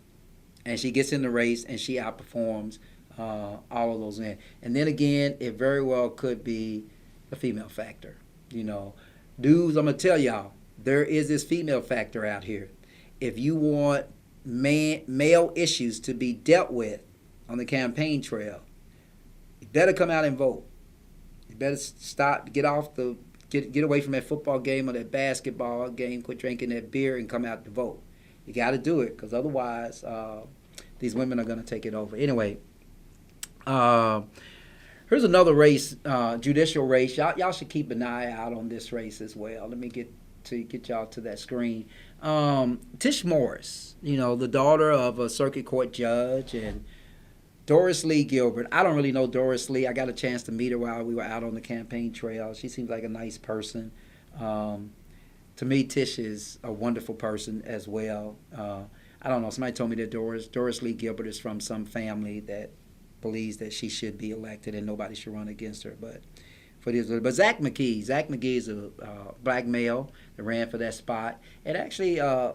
and she gets in the race and she outperforms all of those men. And then again, it very well could be the female factor. Dudes, I'm going to tell y'all, there is this female factor out here. If you want male issues to be dealt with on the campaign trail, you better come out and vote. You better get away from that football game or that basketball game, quit drinking that beer and come out to vote. You got to do it, because otherwise these women are going to take it over. Anyway, here's another race, judicial race. Y'all should keep an eye out on this race as well. Let me get y'all to that screen. Tish Morris, the daughter of a circuit court judge, and Doris Lee Gilbert. I don't really know Doris Lee. I got a chance to meet her while we were out on the campaign trail. She seems like a nice person. To me, Tish is a wonderful person as well. I don't know. Somebody told me that Doris Lee Gilbert is from some family that believes that she should be elected and nobody should run against her. But Zach McKee is a black male that ran for that spot. And actually, I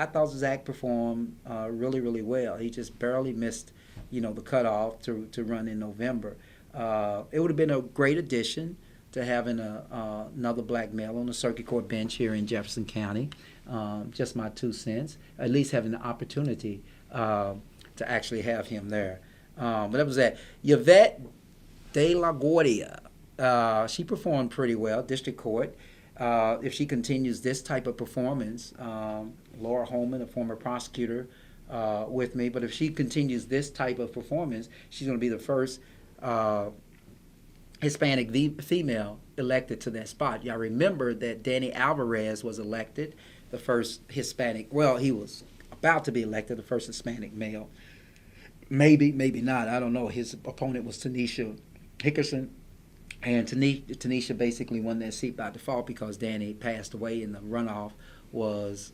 thought Zach performed really, really well. He just barely missed, the cutoff to run in November. It would have been a great addition to having another black male on the circuit court bench here in Jefferson County. Just my 2 cents. At least having the opportunity to actually have him there. But that was that. Yvette De La Guardia. She performed pretty well, district court. If she continues this type of performance, Laura Holman, a former prosecutor, with me, but if she continues this type of performance, she's going to be the first Hispanic female elected to that spot. Y'all remember that Danny Alvarez was elected, the first Hispanic, well, he was about to be elected, the first Hispanic male. Maybe not. I don't know. His opponent was Tanisha Hickerson, and Tanisha basically won that seat by default because Danny passed away, and the runoff was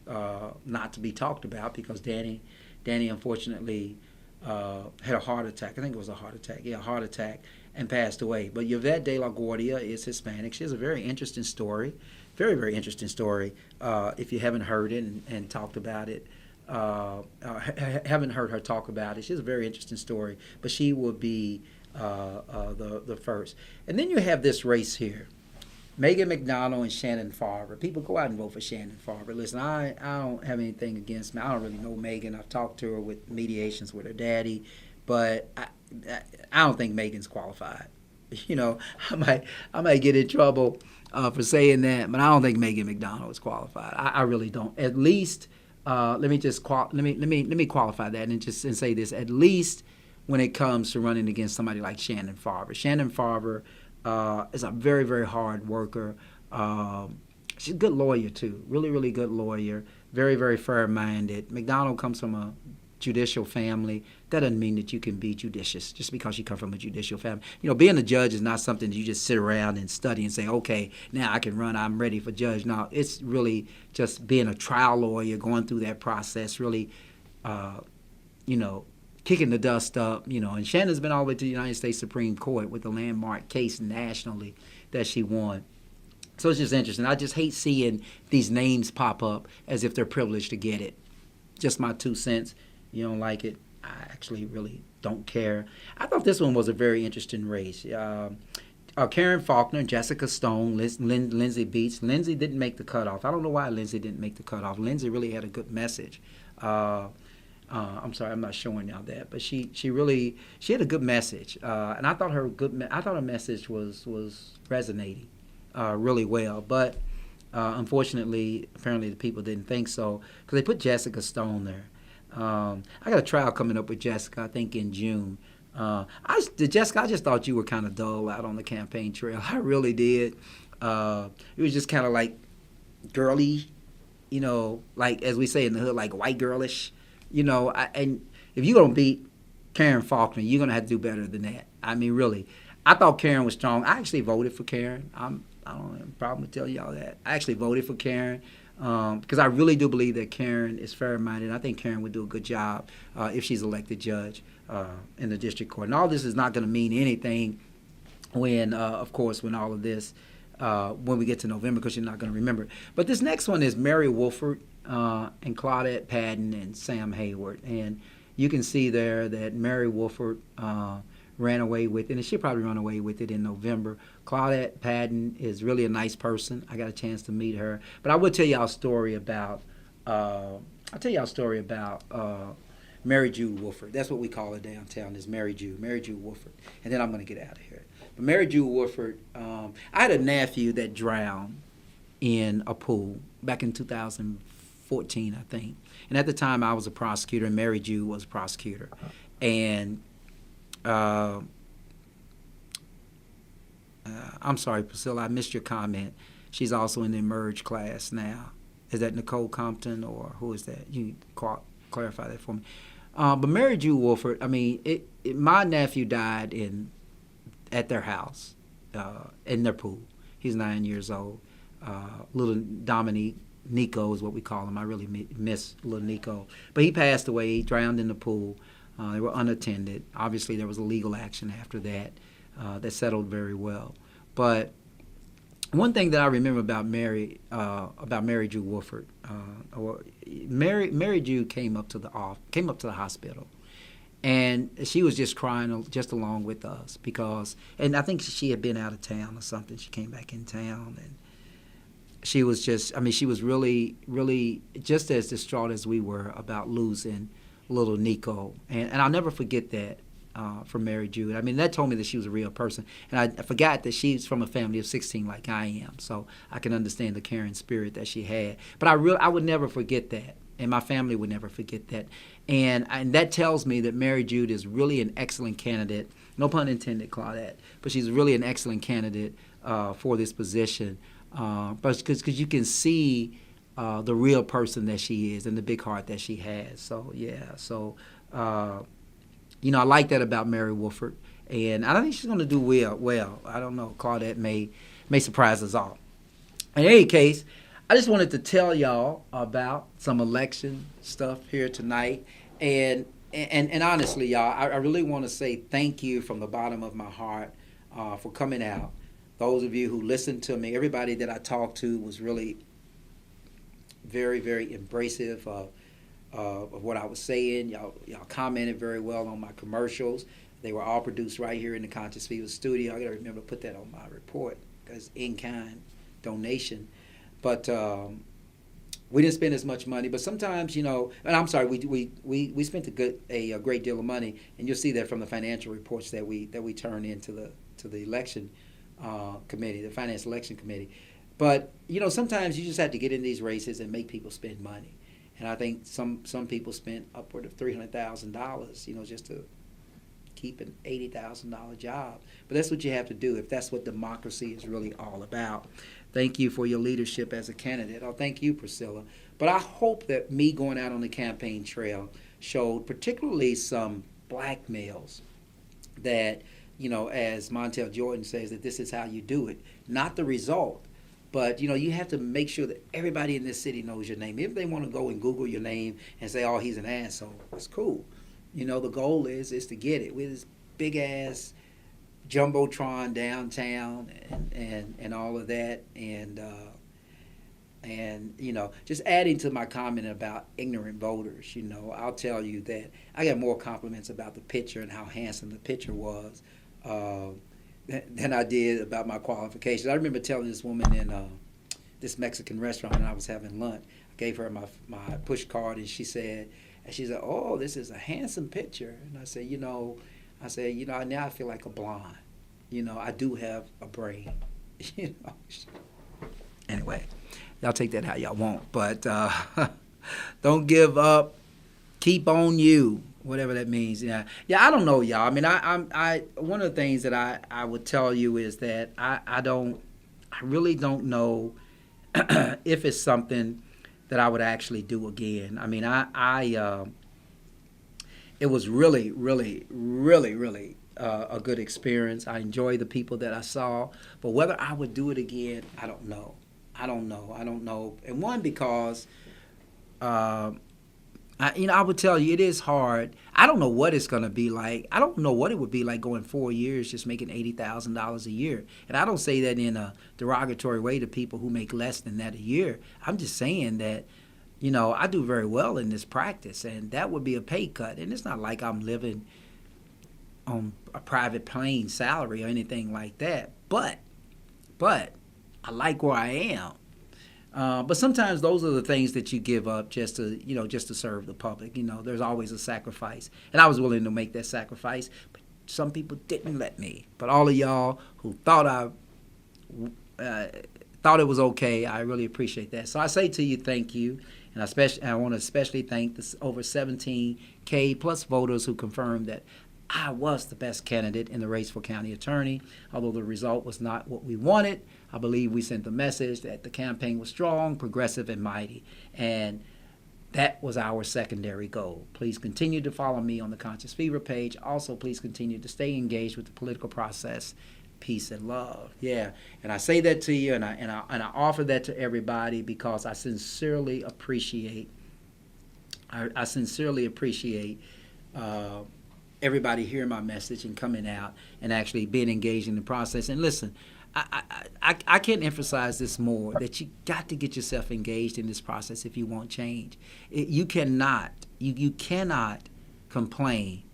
not to be talked about because Danny unfortunately had a heart attack. I think it was a heart attack. Yeah, a heart attack, and passed away. But Yvette De La Guardia is Hispanic. She has a very interesting story, very, very interesting story. If you haven't heard it and talked about it, haven't heard her talk about it, she has a very interesting story. But she will be the first. And then you have this race here. Megan McDonald and Shannon Farber. People, go out and vote for Shannon Farber. Listen, I don't have anything against me. I don't really know Megan. I've talked to her with mediations with her daddy, but I don't think Megan's qualified. I might get in trouble for saying that, but I don't think Megan McDonald is qualified. I really don't. At least let me qualify that and say this. At least when it comes to running against somebody like Shannon Farber. Shannon Farber is a very, very hard worker. She's a good lawyer, too. Really, really good lawyer. Very, very fair-minded. McDonald comes from a judicial family. That doesn't mean that you can be judicious just because you come from a judicial family. Being a judge is not something that you just sit around and study and say, okay, now I can run, I'm ready for judge. No, it's really just being a trial lawyer, going through that process, really, kicking the dust up, and Shannon's been all the way to the United States Supreme Court with the landmark case nationally that she won. So it's just interesting. I just hate seeing these names pop up as if they're privileged to get it. Just my 2 cents. You don't like it, I actually really don't care. I thought this one was a very interesting race. Karen Faulkner, Jessica Stone, Lindsay Beats. Lindsay didn't make the cutoff. I don't know why Lindsay didn't make the cutoff. Lindsay really had a good message. I'm sorry, I'm not showing y'all that, but she had a good message, and I thought her message was resonating really well. But unfortunately, apparently the people didn't think so because they put Jessica Stone there. I got a trial coming up with Jessica, I think in June. Jessica, I just thought you were kind of dull out on the campaign trail. I really did. It was just kind of like girly, like as we say in the hood, like white girlish, and if you're going to beat Karen Faulkner, you're going to have to do better than that. I mean, really. I thought Karen was strong. I actually voted for Karen. I don't have a problem with telling y'all that. I actually voted for Karen because I really do believe that Karen is fair-minded. I think Karen would do a good job if she's elected judge in the district court. And all this is not going to mean anything when, of course, when all of this, when we get to November, because you're not going to remember it. But this next one is Mary Wolford and Claudette Patton and Sam Hayward. And you can see there that Mary Wolford ran away with it, and she'll probably run away with it in November. Claudette Patton is really a nice person. I got a chance to meet her. But I will tell y'all a story about, Mary Jude Wolford. That's what we call her downtown, is Mary Jude Wolford. And then I'm going to get out of here. But Mary Jude Wolford, I had a nephew that drowned in a pool back in 2014, I think. And at the time, I was a prosecutor, and Mary Jude was a prosecutor. And I'm sorry, Priscilla, I missed your comment. She's also in the Emerge class now. Is that Nicole Compton, or who is that? You clarify that for me. But Mary Jude Wolford, I mean, my nephew died at their house, in their pool. He's 9 years old. Little Dominique, Nico is what we call him. I really miss little Nico. But he passed away. He drowned in the pool. They were unattended. Obviously, there was a legal action after that that settled very well. But one thing that I remember about Mary Jude Wolford, Mary Jude came up to the hospital, and she was just crying just along with us and I think she had been out of town or something. She came back in town, and she was she was really, really just as distraught as we were about losing little Nico, and I'll never forget that from Mary Jude. I mean, that told me that she was a real person, and I forgot that she's from a family of 16 like I am, so I can understand the caring spirit that she had. But I would never forget that, and my family would never forget that, and that tells me that Mary Jude is really an excellent candidate. No pun intended, Claudette, but she's really an excellent candidate for this position, but because you can see the real person that she is and the big heart that she has. So, yeah. So, I like that about Mary Wolford. And I don't think she's going to do well. I don't know. Claudette may surprise us all. In any case, I just wanted to tell y'all about some election stuff here tonight. And honestly, y'all, I really want to say thank you from the bottom of my heart for coming out. Those of you who listened to me, everybody that I talked to was really very, very embracive of what I was saying. Y'all commented very well on my commercials. They were all produced right here in the Conscious Fever studio. I got to remember to put that on my report because in-kind donation. But we didn't spend as much money. But sometimes, and I'm sorry, we spent a great deal of money, and you'll see that from the financial reports that we turn into the election committee, the Finance Election Committee. But, sometimes you just have to get in these races and make people spend money. And I think some people spent upward of $300,000, just to keep an $80,000 job. But that's what you have to do if that's what democracy is really all about. Thank you for your leadership as a candidate. I'll thank you, Priscilla. But I hope that me going out on the campaign trail showed particularly some black males that, as Montel Jordan says, that this is how you do it, not the result. But, you have to make sure that everybody in this city knows your name. If they want to go and Google your name and say, oh, he's an asshole, that's cool. The goal is to get it with this big-ass Jumbotron downtown and all of that. And just adding to my comment about ignorant voters, I'll tell you that I got more compliments about the picture and how handsome the picture was than I did about my qualifications. I remember telling this woman in this Mexican restaurant when I was having lunch, I gave her my push card, and she said, And she said, "Oh, this is a handsome picture." And I said, now I feel like a blonde. I do have a brain. Anyway, y'all take that how y'all want. But don't give up. Keep on you. Whatever that means. Yeah. I don't know, y'all. I mean, I one of the things that I would tell you is that I really don't know if it's something that I would actually do again. I mean, it was really, really, really, really a good experience. I enjoyed the people that I saw, but whether I would do it again, I don't know. I don't know. And one, because I would tell you, it is hard. I don't know what it's going to be like. I don't know what it would be like going 4 years just making $80,000 a year. And I don't say that in a derogatory way to people who make less than that a year. I'm just saying that, I do very well in this practice, and that would be a pay cut. And it's not like I'm living on a private plane salary or anything like that. But I like where I am. But sometimes those are the things that you give up just to serve the public. There's always a sacrifice. And I was willing to make that sacrifice, but some people didn't let me. But all of y'all who thought thought it was okay, I really appreciate that. So I say to you, thank you. And I want to especially thank the over 17K plus voters who confirmed that I was the best candidate in the race for county attorney. Although the result was not what we wanted, I believe we sent the message that the campaign was strong, progressive, and mighty. And that was our secondary goal. Please continue to follow me on the Conscious Fever page. Also, please continue to stay engaged with the political process. Peace and love. Yeah, and I say that to you, and I offer that to everybody because I sincerely appreciate. I sincerely appreciate everybody hearing my message and coming out and actually being engaged in the process. And listen, I can't emphasize this more, that you got to get yourself engaged in this process if you want change. You cannot complain,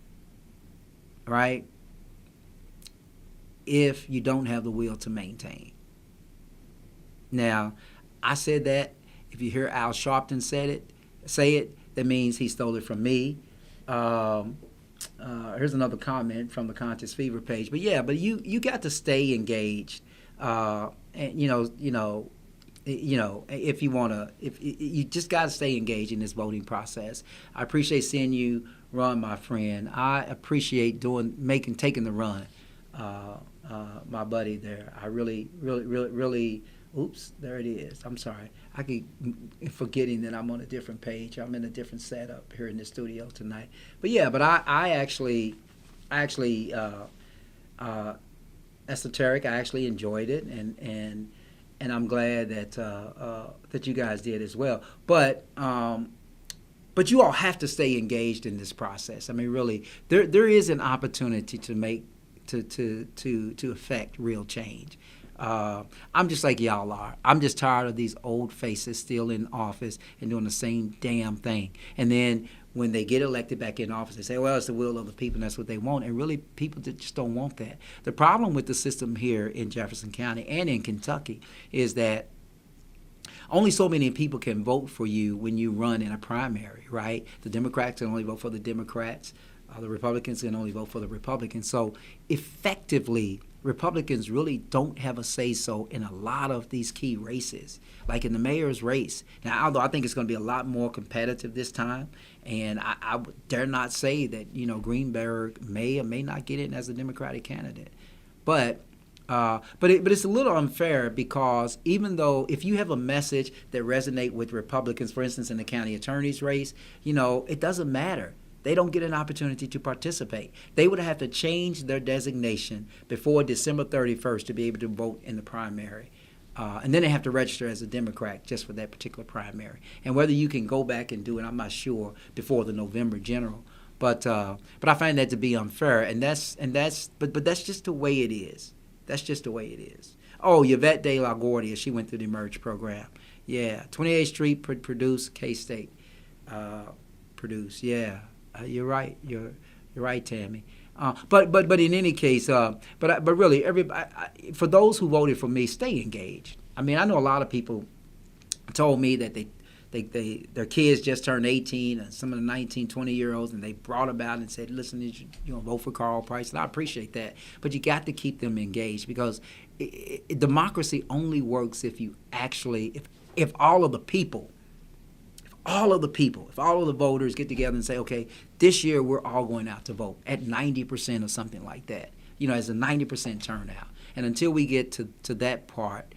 right, if you don't have the will to maintain. Now, I said that. If you hear Al Sharpton say it, that means he stole it from me. Here's another comment from the Conscious Fever page. But you got to stay engaged. And if you just got to stay engaged in this voting process. I appreciate seeing you run, my friend. I appreciate taking the run. My buddy there. I really, really, really, really. Oops, there it is. I'm sorry. I keep forgetting that I'm on a different page. I'm in a different setup here in the studio tonight. But I actually, esoteric. I actually enjoyed it, and I'm glad that you guys did as well. But you all have to stay engaged in this process. I mean, really, there is an opportunity to make to affect real change. I'm just like y'all are. I'm just tired of these old faces still in office and doing the same damn thing. And then when they get elected back in office, they say, well, it's the will of the people, and that's what they want. And really, people just don't want that. The problem with the system here in Jefferson County and in Kentucky is that only so many people can vote for you when you run in a primary, right? The Democrats can only vote for the Democrats. The Republicans can only vote for the Republicans. So effectively, Republicans really don't have a say-so in a lot of these key races, like in the mayor's race. Now, although I think it's going to be a lot more competitive this time, and I dare not say that, Greenberg may or may not get in as a Democratic candidate. But it's a little unfair because even though if you have a message that resonates with Republicans, for instance, in the county attorney's race, it doesn't matter. They don't get an opportunity to participate. They would have to change their designation before December 31st to be able to vote in the primary. And then they have to register as a Democrat just for that particular primary. And whether you can go back and do it, I'm not sure, before the November general. But I find that to be unfair, but that's just the way it is. That's just the way it is. Oh, Yvette De La Guardia, she went through the Emerge program. Yeah, 28th Street, produced, K-State, produced. Yeah. You're right. You're right, Tammy. But in any case, but really, everybody, for those who voted for me, stay engaged. I mean, I know a lot of people told me that their kids just turned 18, and some of the 19, 20-year-olds, and they brought about and said, listen, you know, vote for Carl Price, and I appreciate that. But you got to keep them engaged, because democracy only works if you actually, if all of the people, if all of the voters get together and say, okay, this year we're all going out to vote at 90% or something like that, you know, as a 90% turnout. And until we get to that part,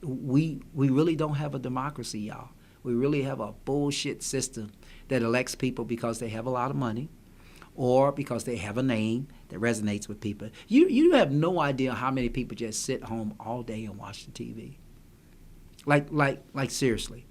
we really don't have a democracy, y'all. We really have a bullshit system that elects people because they have a lot of money or because they have a name that resonates with people. You have no idea how many people just sit home all day and watch the TV. Like seriously.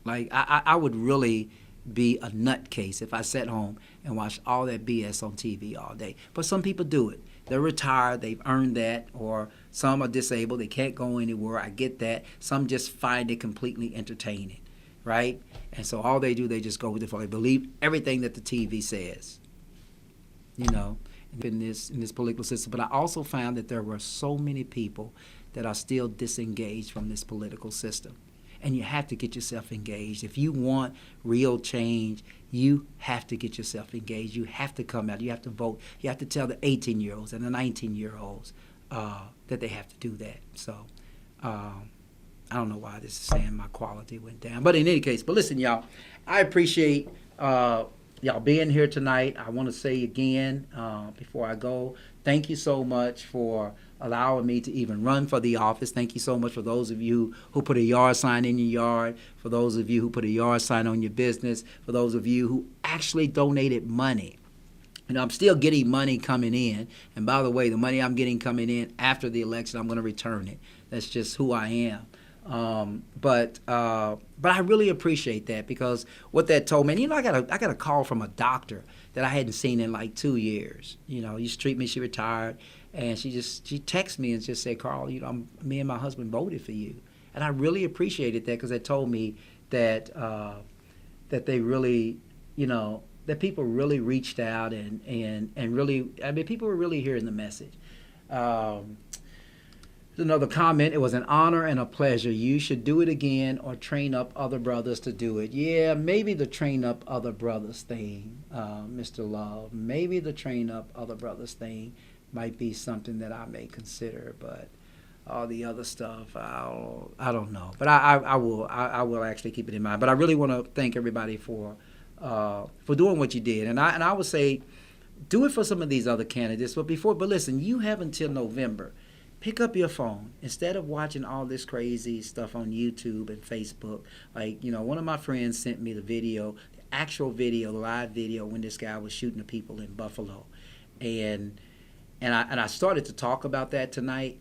Like I would really be a nutcase if I sat home and watched all that BS on TV all day. But some people do it. They're retired, they've earned that, or some are disabled, they can't go anywhere. I get that. Some just find it completely entertaining, right? And so all they do, they just go with it. They believe everything that the TV says, you know, in this political system. But I also found that there were so many people that are still disengaged from this political system. And you have to get yourself engaged. If you want real change, you have to get yourself engaged. You have to come out. You have to vote. You have to tell the 18-year-olds and the 19-year-olds that they have to do that. So I don't know why this is saying my quality went down. But in any case, but listen, y'all, I appreciate y'all being here tonight. I want to say again before I go, thank you so much for allowing me to even run for the office. Thank you so much for those of you who put a yard sign in your yard, for those of you who put a yard sign on your business, for those of you who actually donated money. You know, I'm still getting money coming in. And by the way, the money I'm getting coming in after the election, I'm going to return it. That's just who I am. But I really appreciate that, because what that told me, and, you know, I got a call from a doctor that I hadn't seen in like 2 years. You know, used to treat me. She retired, and she texted me and just said, Carl, you know, me and my husband voted for you, and I really appreciated that, because they told me that that they really, you know, that people really reached out and really, I mean, people were really hearing the message. Another comment, it was an honor and a pleasure. You should do it again or train up other brothers to do it. Yeah, maybe the train up other brothers thing, Mr. Love. Maybe the train up other brothers thing might be something that I may consider, but all the other stuff, I don't know. But I will actually keep it in mind. But I really want to thank everybody for doing what you did. And I would say do it for some of these other candidates. But listen, you have until November. Pick up your phone. Instead of watching all this crazy stuff on YouTube and Facebook, like, you know, one of my friends sent me the video, the actual video, the live video when this guy was shooting the people in Buffalo. And I started to talk about that tonight.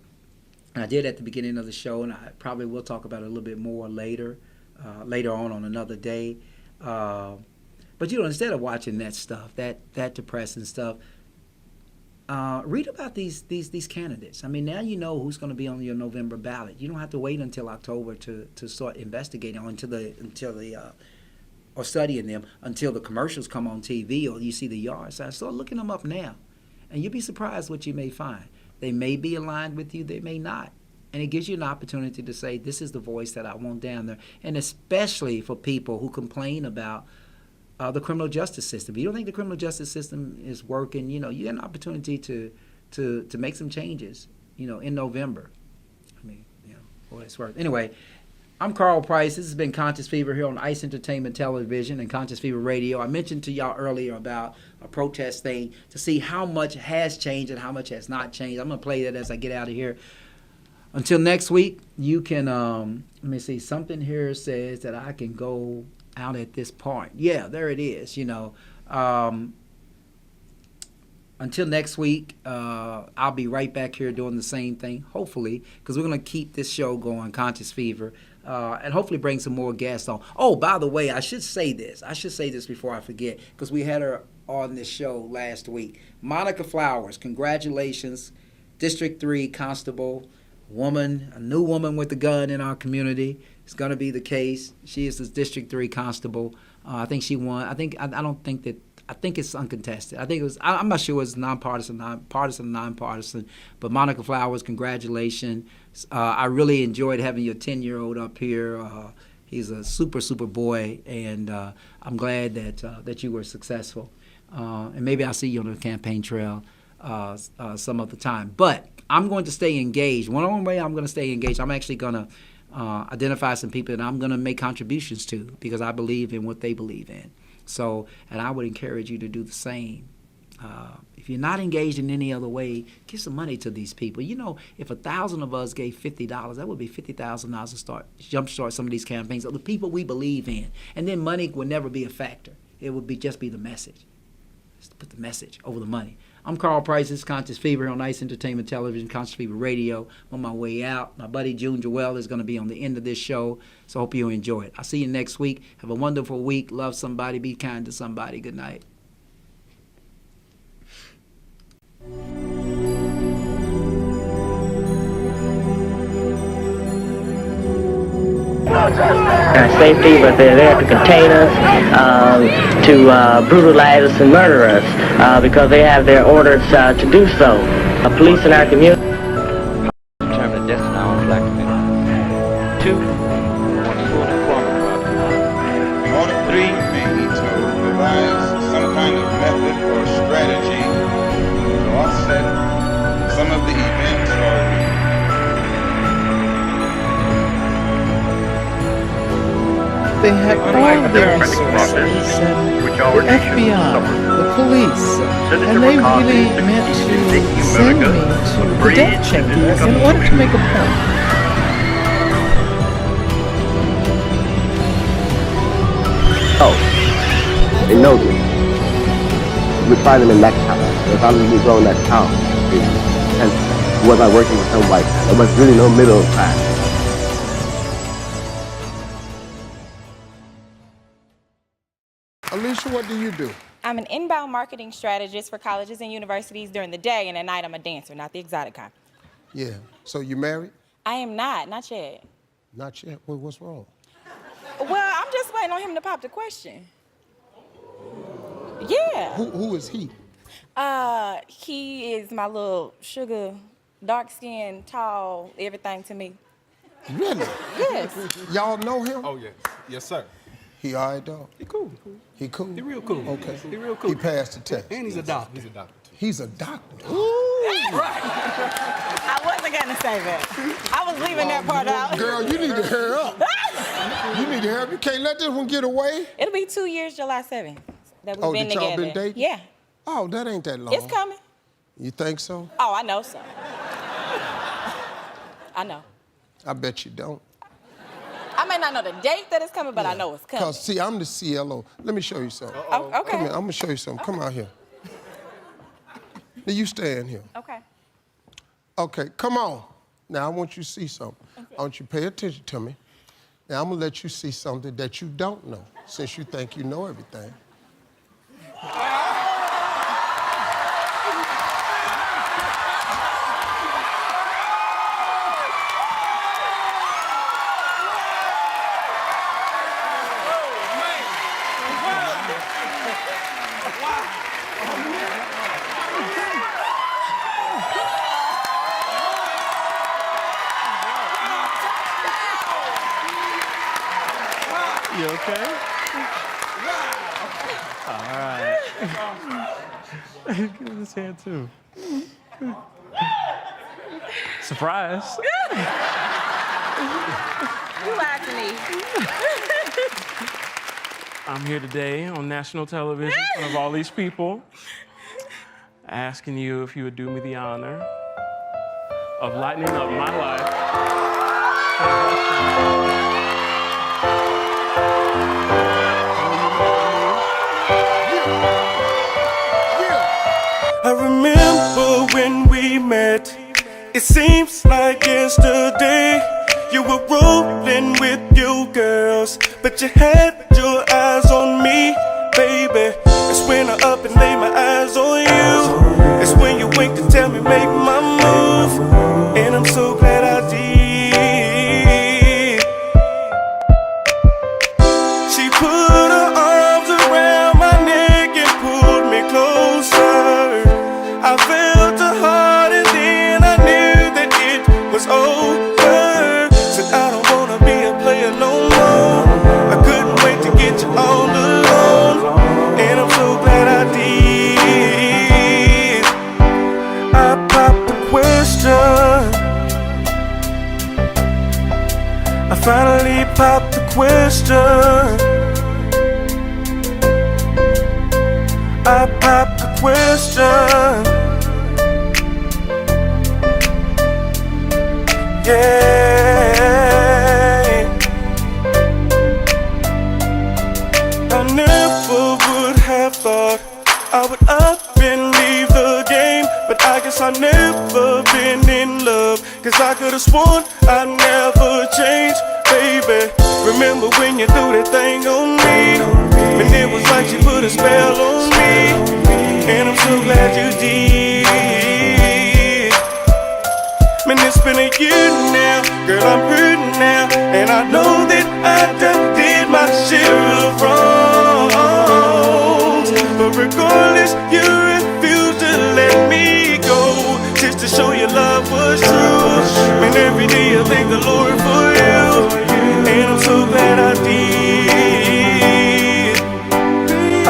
And I did at the beginning of the show, and I probably will talk about it a little bit more later on another day. But, you know, instead of watching that stuff, that depressing stuff, read about these candidates. I mean, now you know who's going to be on your November ballot. You don't have to wait until October to start investigating or studying them until the commercials come on TV or you see the yard sign. Start looking them up now, and you'll be surprised what you may find. They may be aligned with you, they may not. And it gives you an opportunity to say, this is the voice that I want down there. And especially for people who complain about the criminal justice system. If you don't think the criminal justice system is working, you know, you got an opportunity to make some changes, you know, in November. I mean, you know, for what it's worth. Anyway, I'm Carl Price. This has been Conscious Fever here on ICE Entertainment Television and Conscious Fever Radio. I mentioned to y'all earlier about a protest thing to see how much has changed and how much has not changed. I'm going to play that as I get out of here. Until next week, you can, let me see, something here says that I can go out at this point. Yeah, there it is, you know. Until next week, I'll be right back here doing the same thing, hopefully, because we're going to keep this show going, Conscious Fever, and hopefully bring some more guests on. Oh, by the way, I should say this before I forget, because we had her on this show last week. Monica Flowers, congratulations, District 3 Constable, woman, a new woman with a gun in our community. It's going to be the case. She is the District 3 Constable. I think she won. I don't think that I think it's uncontested. I think it was. I'm not sure it was nonpartisan, but Monica Flowers, congratulations. I really enjoyed having your 10-year-old up here. He's a super boy, and I'm glad that you were successful. And maybe I'll see you on the campaign trail some other time. But I'm going to stay engaged. One way I'm going to stay engaged, I'm actually going to identify some people that I'm going to make contributions to because I believe in what they believe in. So, and I would encourage you to do the same. If you're not engaged in any other way, give some money to these people. You know, if 1,000 of us gave $50, that would be $50,000 to jumpstart some of these campaigns of the people we believe in. And then money would never be a factor. It would just be the message. Just put the message over the money. I'm Carl Price. This is Conscious Fever on Ice Entertainment Television, Conscious Fever Radio. I'm on my way out. My buddy June Joel is going to be on the end of this show, so I hope you enjoy it. I'll see you next week. Have a wonderful week. Love somebody. Be kind to somebody. Good night. Safety, but they're there to contain us, to brutalize us and murder us, because they have their orders to do so. Police in our community determine the destiny of black community. 2, full employment property. Order 3, me to devise some kind of method or strategy to offset some of the events or they had all the resources and the FBI, the police, and they really meant to send me to the death chambers in order to make a point. Oh, they know this. You would find them in that town. If I was go in that town, and was I working with some white guy? There was really no middle class. Alicia, what do you do? I'm an inbound marketing strategist for colleges and universities during the day, and at night I'm a dancer, not the exotic kind. Yeah. So you married? I am not yet. Not yet? Well, what's wrong? Well, I'm just waiting on him to pop the question. Yeah. Who is he? He is my little sugar, dark-skinned, tall, everything to me. Really? Yes. Y'all know him? Oh, yes. Yes, sir. He all right, dog? He cool. He cool? He real cool. Okay. He real cool. He passed the test. And he's a doctor. He's a doctor. He's a doctor. Ooh. Right. I wasn't going to say that. I was leaving that part out. Girl, you need to hurry up. You need to hurry up. You can't let this one get away. It'll be 2 years July 7th that we've been that together. y'all been dating? Yeah. Oh, that ain't that long. It's coming. You think so? Oh, I know so. I know. I bet you don't. I may not know the date that it's coming, but I know it's coming. Because, see, I'm the CLO. Let me show you something. Oh, okay. Come here. I'm going to show you something. Come out here. Now, you stand here. Okay. Okay, come on. Now, I want you to see something. Okay. I want you to pay attention to me. Now, I'm going to let you see something that you don't know, since you think you know everything. You okay? All right. Give him this hand too. Surprise. You lied to me. I'm here today on national television in front of all these people, asking you if you would do me the honor of lightening up my life. I remember when we met. It seems like yesterday. You were rolling with your girls, but you had your eyes on me, baby. It's when I up and lay my eyes on you. It's when you wink to tell me make my move, and I'm so glad I did. She put her arms around my neck and pulled to heart, and then I knew that it was over. Said I don't wanna be a player no more. I couldn't wait to get you all alone, and I'm so glad I did. I popped the question. I finally popped the question. I popped the question. Yeah. I never would have thought I would up and leave the game, but I guess I never been in love, 'cause I could've sworn I'd never change, baby. Remember when you threw that thing on me, and it was like you put a spell on me, and I'm so glad you did. Man, it's been a year now, girl, I'm hurting now, and I know that I done did my share of wrongs, but regardless, you refuse to let me go, just to show your love was true. Man, every day I thank the Lord for you, and I'm so glad I did.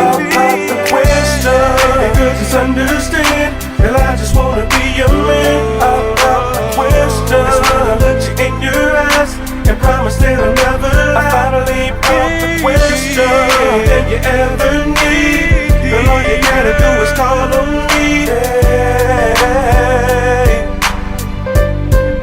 I'll pop the question, and girl, just understand, girl, I just wanna be your man. I'll pop the question, I'll look you in your eyes, and promise that I'll never lie. I finally pop the question, that you ever need. Girl, all you gotta do is call on me.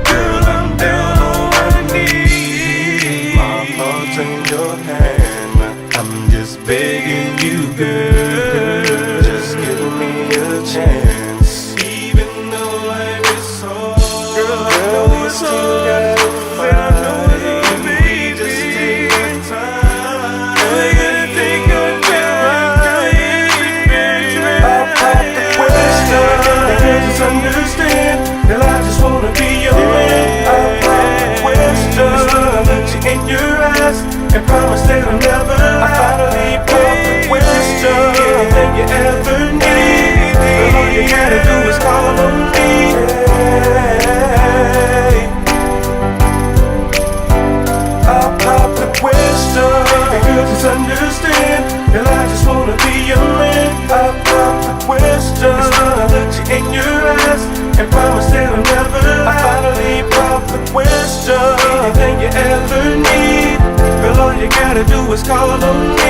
Girl, I'm down on my knees. My heart's in your hand. I'm just begging you, girl, just give me a chance. Even though life is hard, girl, I know it's hard. But I know it's baby, just take your time. Girl, you think I'm right, baby. I'll pop the question, and you just understand, girl, I just wanna be your man. I'll pop the question, I'll look you in your eyes, and promise that I'll never lie. I finally pop the question, anything you ever need. Girl, all you gotta do is call on me. I'll pop the question, and girl, just understand, girl, I just wanna be your man. I'll pop the question, I'll look you in your eyes, and promise that I'll never lie. I finally pop the question, anything you ever need. Girl, all you gotta do is call on me.